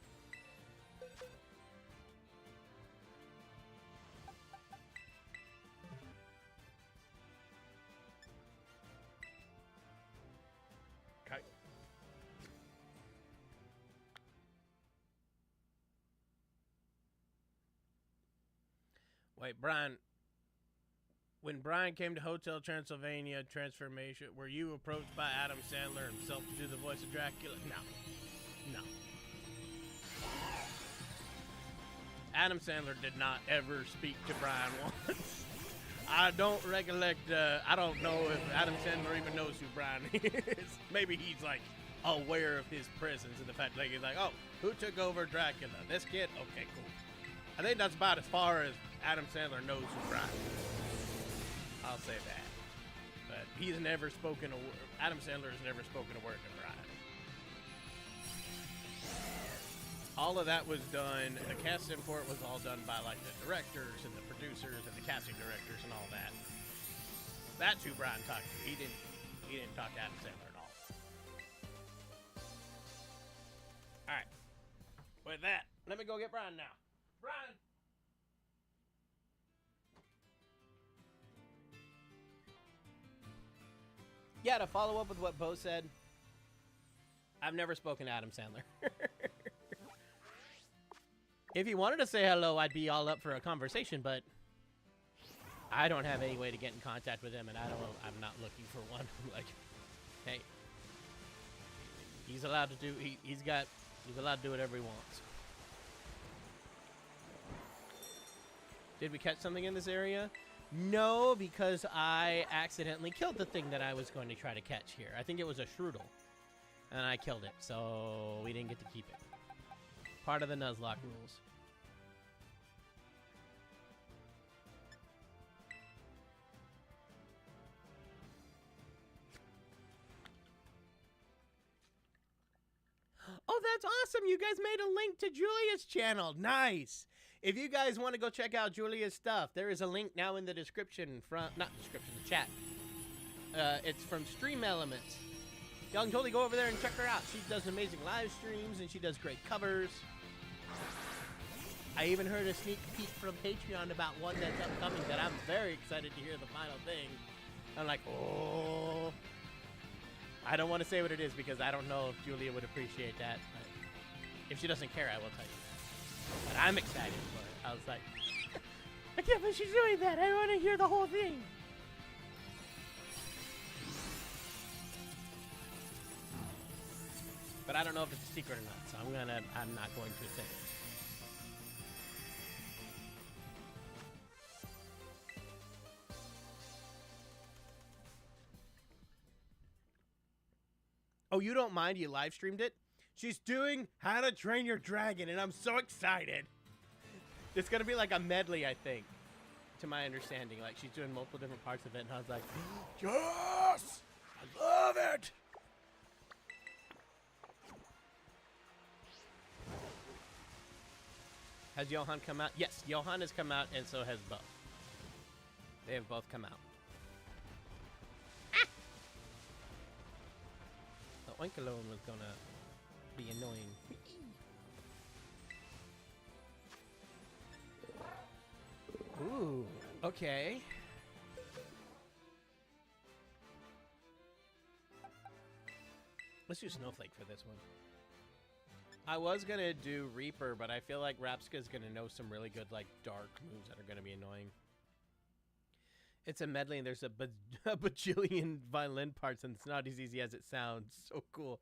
Wait, Brian, when Brian came to Hotel Transylvania Transformation, were you approached by Adam Sandler himself to do the voice of Dracula? No. Adam Sandler did not ever speak to Brian once. I don't recollect, I don't know if Adam Sandler even knows who Brian is. Maybe he's like aware of his presence and the fact that he's like, oh, who took over Dracula? This kid? Okay, cool. I think that's about as far as Adam Sandler knows who Brian is. I'll say that. But he's never spoken a word. Adam Sandler has never spoken a word to Brian. All of that was done. The cast import was all done by like the directors and the producers and the casting directors and all that. That's who Brian talked to. He didn't talk to Adam Sandler at all. All right. With that, let me go get Brian now. Brian. Yeah, to follow up with what Bo said, I've never spoken to Adam Sandler. If he wanted to say hello, I'd be all up for a conversation, but I don't have any way to get in contact with him, and I'm not looking for one. Like, hey, he's allowed to do. He's allowed to do whatever he wants. Did we catch something in this area? No, because I accidentally killed the thing that I was going to try to catch here. I think it was a Shroodle, and I killed it, so we didn't get to keep it. Part of the Nuzlocke rules. Oh, that's awesome! You guys made a link to Julia's channel. Nice! If you guys want to go check out Julia's stuff, there is a link now in the description not description, the chat. It's from Stream Elements. Y'all can totally go over there and check her out. She does amazing live streams, and she does great covers. I even heard a sneak peek from Patreon about one that's upcoming that I'm very excited to hear the final thing. I'm like, oh. I don't want to say what it is because I don't know if Julia would appreciate that. But if she doesn't care, I will tell you. But I'm excited for it. I was like, I can't believe she's doing that. I want to hear the whole thing. But I don't know if it's a secret or not, so I'm not going to say it. Oh, you don't mind? You live streamed it? She's doing How to Train Your Dragon, and I'm so excited. It's going to be like a medley, I think, to my understanding. Like, she's doing multiple different parts of it, and I was like, yes! I love it! Has Johan come out? Yes, Johan has come out, and so has Bo. They have both come out. Ah! The Oinkalone was gonna be annoying. Ooh, okay. Let's do Snowflake for this one. I was gonna do Reaper, but I feel like Rapska's gonna know some really good, like, dark moves that are gonna be annoying. It's a medley, and there's a bajillion violin parts, and it's not as easy as it sounds. So cool.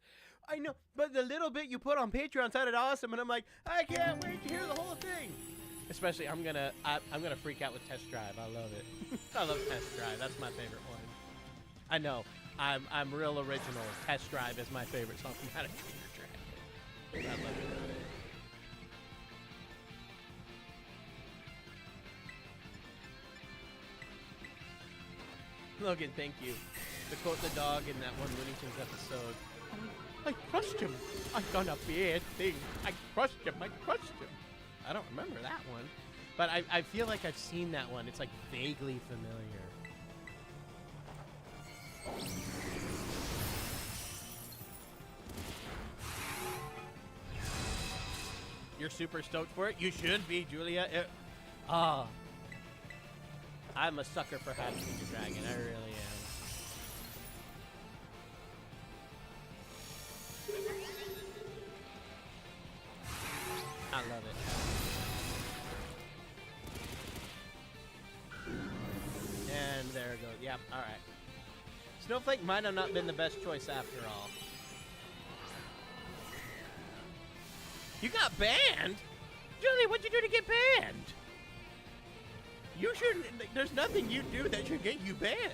I know, but the little bit you put on Patreon sounded awesome, and I'm like, I can't wait to hear the whole thing. Especially, I'm gonna freak out with Test Drive. I love it. I love Test Drive. That's my favorite one. I know. I'm real original. Test Drive is my favorite song from How to Train Your Dragon. I love it. Logan, thank you. To quote the dog in that one Looney Tunes episode, I crushed him. I done a bad thing. I crushed him. I crushed him. I don't remember that one, but I feel like I've seen that one. It's like vaguely familiar. You're super stoked for it? You should be, Julia. I'm a sucker for How to Train Your Dragon. I really am. I love it. And there it goes. Yep, alright. Snowflake might have not been the best choice after all. You got banned? Julie, what'd you do to get banned? You shouldn't. There's nothing you do that should get you banned.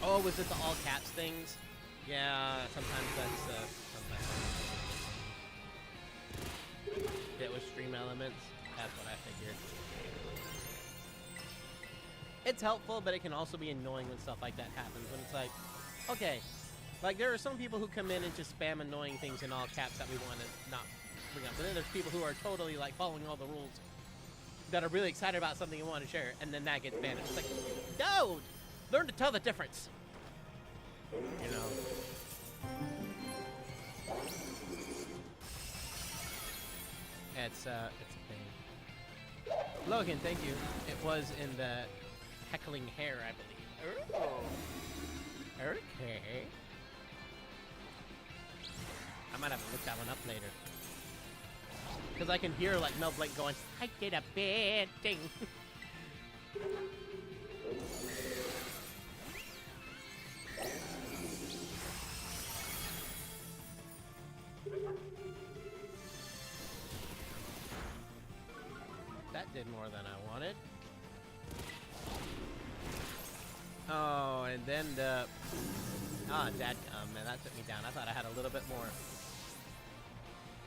Oh, was it the all caps things? Yeah, sometimes that's sometimes. It was Stream Elements. That's what I figured. It's helpful, but it can also be annoying when stuff like that happens. When it's like, okay, like there are some people who come in and just spam annoying things in all caps that we want to not bring up. But then there's people who are totally like following all the rules that are really excited about something and want to share it, and then that gets banned. It's like, no, learn to tell the difference. You know. It's a pain. Logan, thank you. It was in the heckling hair, I believe. Oh. Okay. I might have to look that one up later. Because I can hear, like, Mel Blanc going, I did a bad thing. That did more than I wanted. Oh, and then the... Ah, dadgum, man, that took me down. I thought I had a little bit more.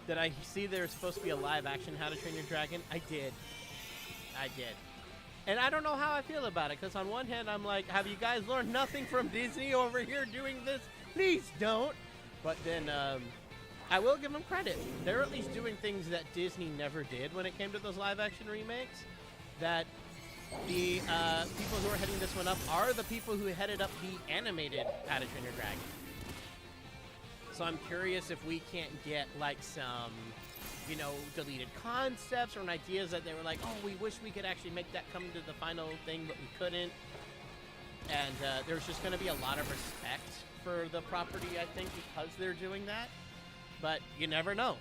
Did I see there's supposed to be a live-action How to Train Your Dragon? I did. I did. And I don't know how I feel about it, because on one hand, I'm like, have you guys learned nothing from Disney over here doing this? Please don't. But then, I will give them credit. They're at least doing things that Disney never did when it came to those live-action remakes. That the people who are heading this one up are the people who headed up the animated How to Train Your Dragon. So I'm curious if we can't get like some, you know, deleted concepts or ideas that they were like, oh, we wish we could actually make that come to the final thing, but we couldn't. And there's just going to be a lot of respect for the property, I think, because they're doing that. But you never know.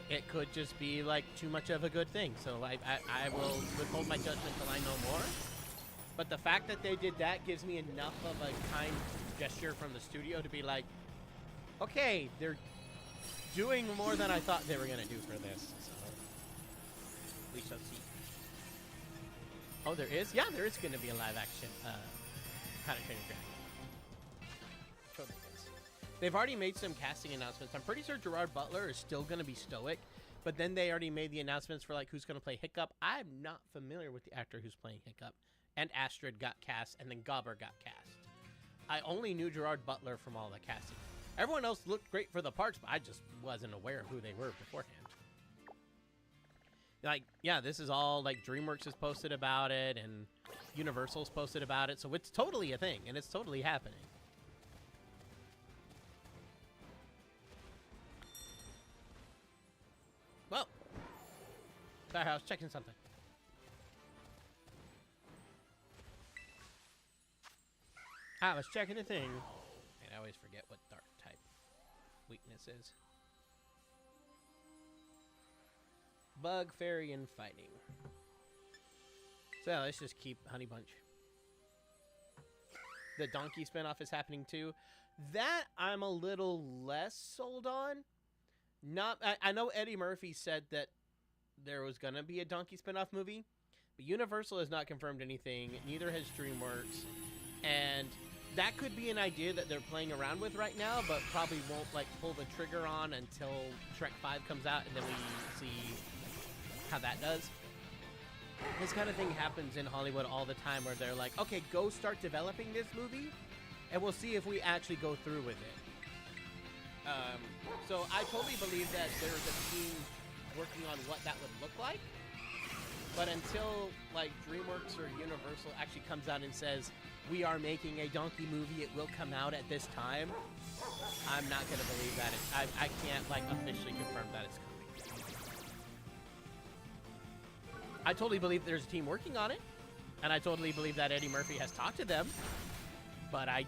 It could just be like too much of a good thing. So I will withhold my judgment till I know more. But the fact that they did that gives me enough of a kind gesture from the studio to be like, okay, they're doing more than I thought they were going to do for this. So we shall see. Oh, there is? Yeah, there is going to be a live action How to Train Your Dragon. Totally is. They've already made some casting announcements. I'm pretty sure Gerard Butler is still going to be Stoic, but then they already made the announcements for like who's going to play Hiccup. I'm not familiar with the actor who's playing Hiccup. And Astrid got cast, and then Gobber got cast. I only knew Gerard Butler from all the casting. Everyone else looked great for the parts, but I just wasn't aware of who they were beforehand. Like, yeah, this is all, like, DreamWorks has posted about it, and Universal's posted about it, so it's totally a thing, and it's totally happening. Well, sorry, I was checking something. I was checking a thing. And I always forget what dark type weakness is. Bug, fairy, and fighting. So let's just keep Honey Bunch. The Donkey spinoff is happening too. That I'm a little less sold on. I know Eddie Murphy said that there was gonna be a Donkey spinoff movie, but Universal has not confirmed anything. Neither has DreamWorks, and that could be an idea that they're playing around with right now, but probably won't like pull the trigger on until Shrek 5 comes out, and then we see how that does. This kind of thing happens in Hollywood all the time, where they're like, okay, go start developing this movie, and we'll see if we actually go through with it. So I totally believe that there's a team working on what that would look like, but until like DreamWorks or Universal actually comes out and says, we are making a Donkey movie, it will come out at this time, I'm not going to believe that. I can't like officially confirm that it's coming. I totally believe there's a team working on it, and I totally believe that Eddie Murphy has talked to them, but I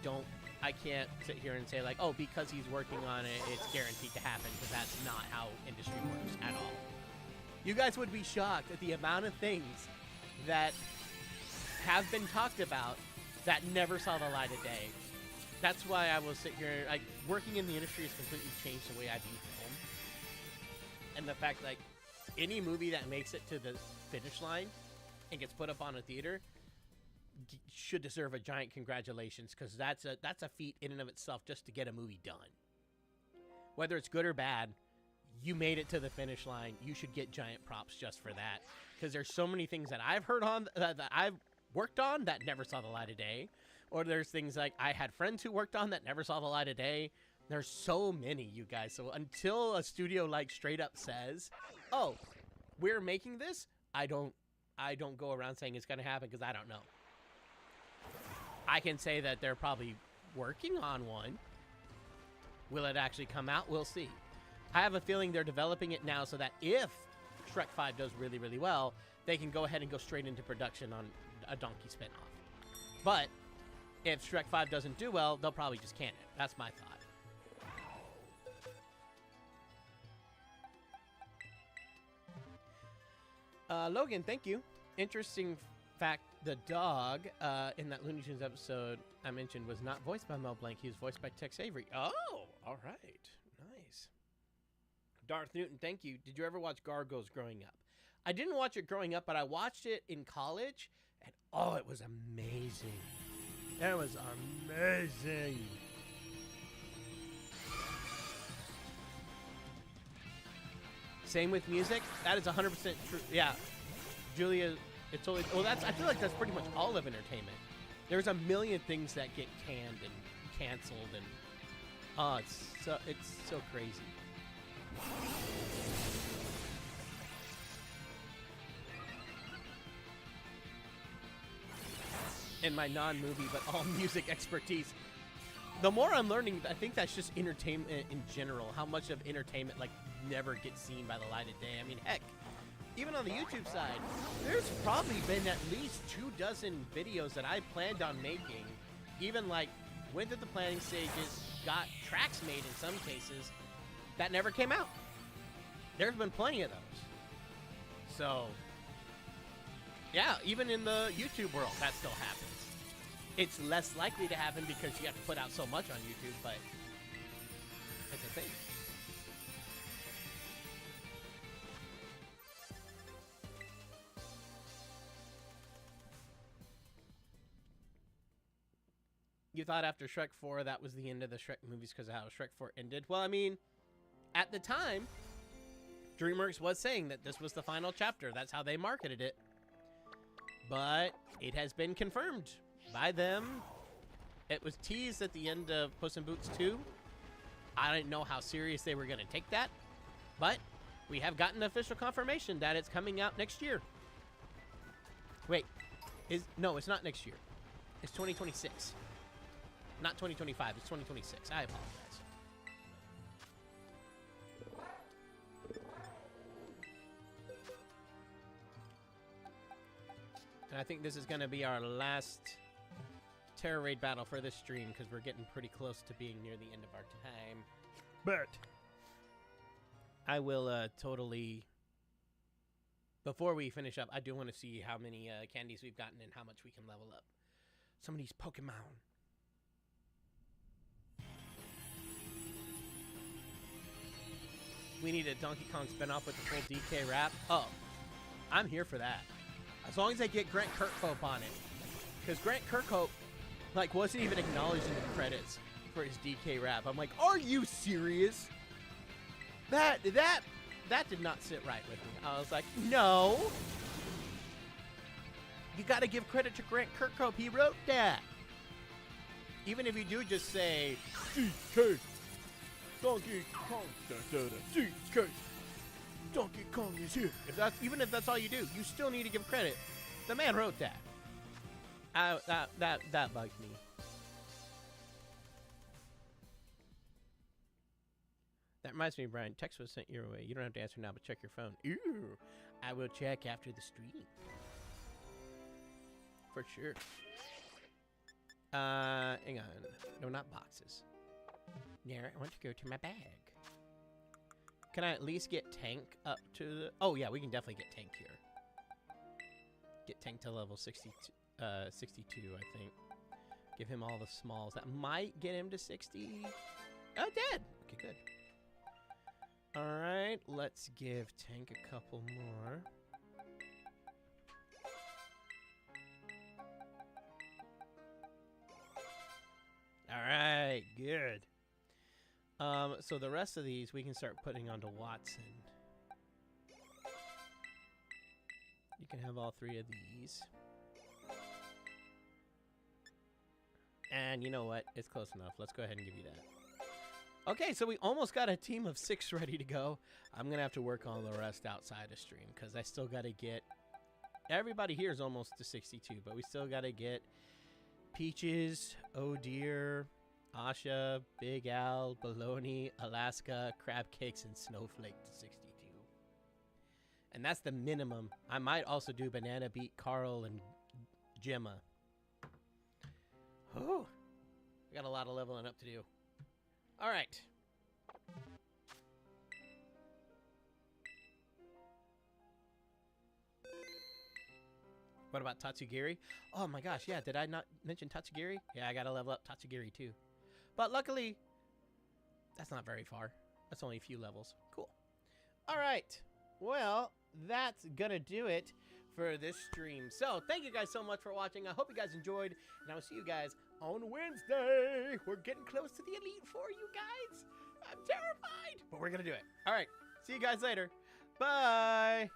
can't sit here and say like, oh, because he's working on it, it's guaranteed to happen, because that's not how industry works at all. You guys would be shocked at the amount of things that have been talked about that never saw the light of day. That's why I will sit here, like, working in the industry has completely changed the way I view film. And the fact, like, any movie that makes it to the finish line and gets put up on a theater should deserve a giant congratulations, because that's a feat in and of itself just to get a movie done. Whether it's good or bad, you made it to the finish line. You should get giant props just for that, because there's so many things that I've heard on that I've worked on that never saw the light of day, or there's things like I had friends who worked on that never saw the light of day. There's so many, you guys. So until a studio like straight up says, oh, we're making this, I don't go around saying it's going to happen, because I don't know. I can say that they're probably working on one. Will it actually come out? We'll see. I have a feeling they're developing it now so that if Shrek 5 does really, really well, they can go ahead and go straight into production on a Donkey spinoff. But if Shrek 5 doesn't do well, they'll probably just can it. That's my thought. Logan, thank you. Interesting fact, the dog in that Looney Tunes episode I mentioned was not voiced by Mel Blanc. He was voiced by Tex Avery. Oh, all right. Nice. Darth Newton, thank you. Did you ever watch Gargoyles growing up? I didn't watch it growing up, but I watched it in college, and oh, it was amazing. It was amazing. Same with music. That is 100% true. Yeah, Julia, it's always. Well, that's. I feel like that's pretty much all of entertainment. There's a million things that get canned and canceled, and oh, it's so crazy. In my non-movie but all music expertise, the more I'm learning, I think that's just entertainment in general. How much of entertainment like never gets seen by the light of day. I mean, heck, even on the YouTube side, there's probably been at least 24 videos that I planned on making. Even like went through the planning stages, got tracks made in some cases that never came out. There's been plenty of those. So, yeah, even in the YouTube world, that still happens. It's less likely to happen because you have to put out so much on YouTube, but it's a thing. You thought after Shrek 4 that was the end of the Shrek movies because of how Shrek 4 ended? Well, I mean, at the time, DreamWorks was saying that this was the final chapter. That's how they marketed it. But it has been confirmed by them. It was teased at the end of Puss in Boots 2. I didn't know how serious they were going to take that. But we have gotten official confirmation that it's coming out next year. Wait. No, it's not next year. It's 2026. Not 2025. It's 2026. I apologize. And I think this is going to be our last Terror Raid battle for this stream because we're getting pretty close to being near the end of our time. But I will totally... Before we finish up, I do want to see how many candies we've gotten and how much we can level up. Some of these Pokemon. We need a Donkey Kong spinoff with the full DK rap. Oh, I'm here for that. As long as I get Grant Kirkhope on it. Because Grant Kirkhope, like, wasn't even acknowledged in the credits for his DK rap. I'm like, are you serious? That did not sit right with me. I was like, no. You got to give credit to Grant Kirkhope. He wrote that. Even if you do just say, DK, Donkey Kong, DK, Donkey Kong is here. Even if that's all you do, you still need to give credit. The man wrote that. That bugged me. That reminds me, Brian. Text was sent your way. You don't have to answer now, but check your phone. Ew. I will check after the stream. For sure. Hang on. No, not boxes. There, I want to go to my bag. Can I at least get Tank up to the... Oh, yeah, we can definitely get Tank here. Get Tank to level 62, I think. Give him all the smalls. That might get him to 60. Oh, dead. Okay, good. All right, let's give Tank a couple more. All right, good. So the rest of these we can start putting onto Watson. You can have all three of these. And you know what? It's close enough. Let's go ahead and give you that. Okay, so we almost got a team of 6 ready to go. I'm going to have to work on the rest outside of stream because I still got to get... Everybody here is almost to 62, but we still got to get Peaches, Oh Dear, Asha, Big Al, Baloney, Alaska, Crab Cakes, and Snowflake to 62. And that's the minimum. I might also do Banana Beat, Carl, and Gemma. Oh, I got a lot of leveling up to do. All right. What about Tatsugiri? Oh my gosh, yeah, did I not mention Tatsugiri? Yeah, I gotta level up Tatsugiri too. But luckily, that's not very far. That's only a few levels. Cool. All right. Well, that's gonna do it for this stream. So thank you guys so much for watching. I hope you guys enjoyed, and I will see you guys on Wednesday. We're getting close to the Elite Four, you guys. I'm terrified, but we're gonna do it. All right. See you guys later. Bye.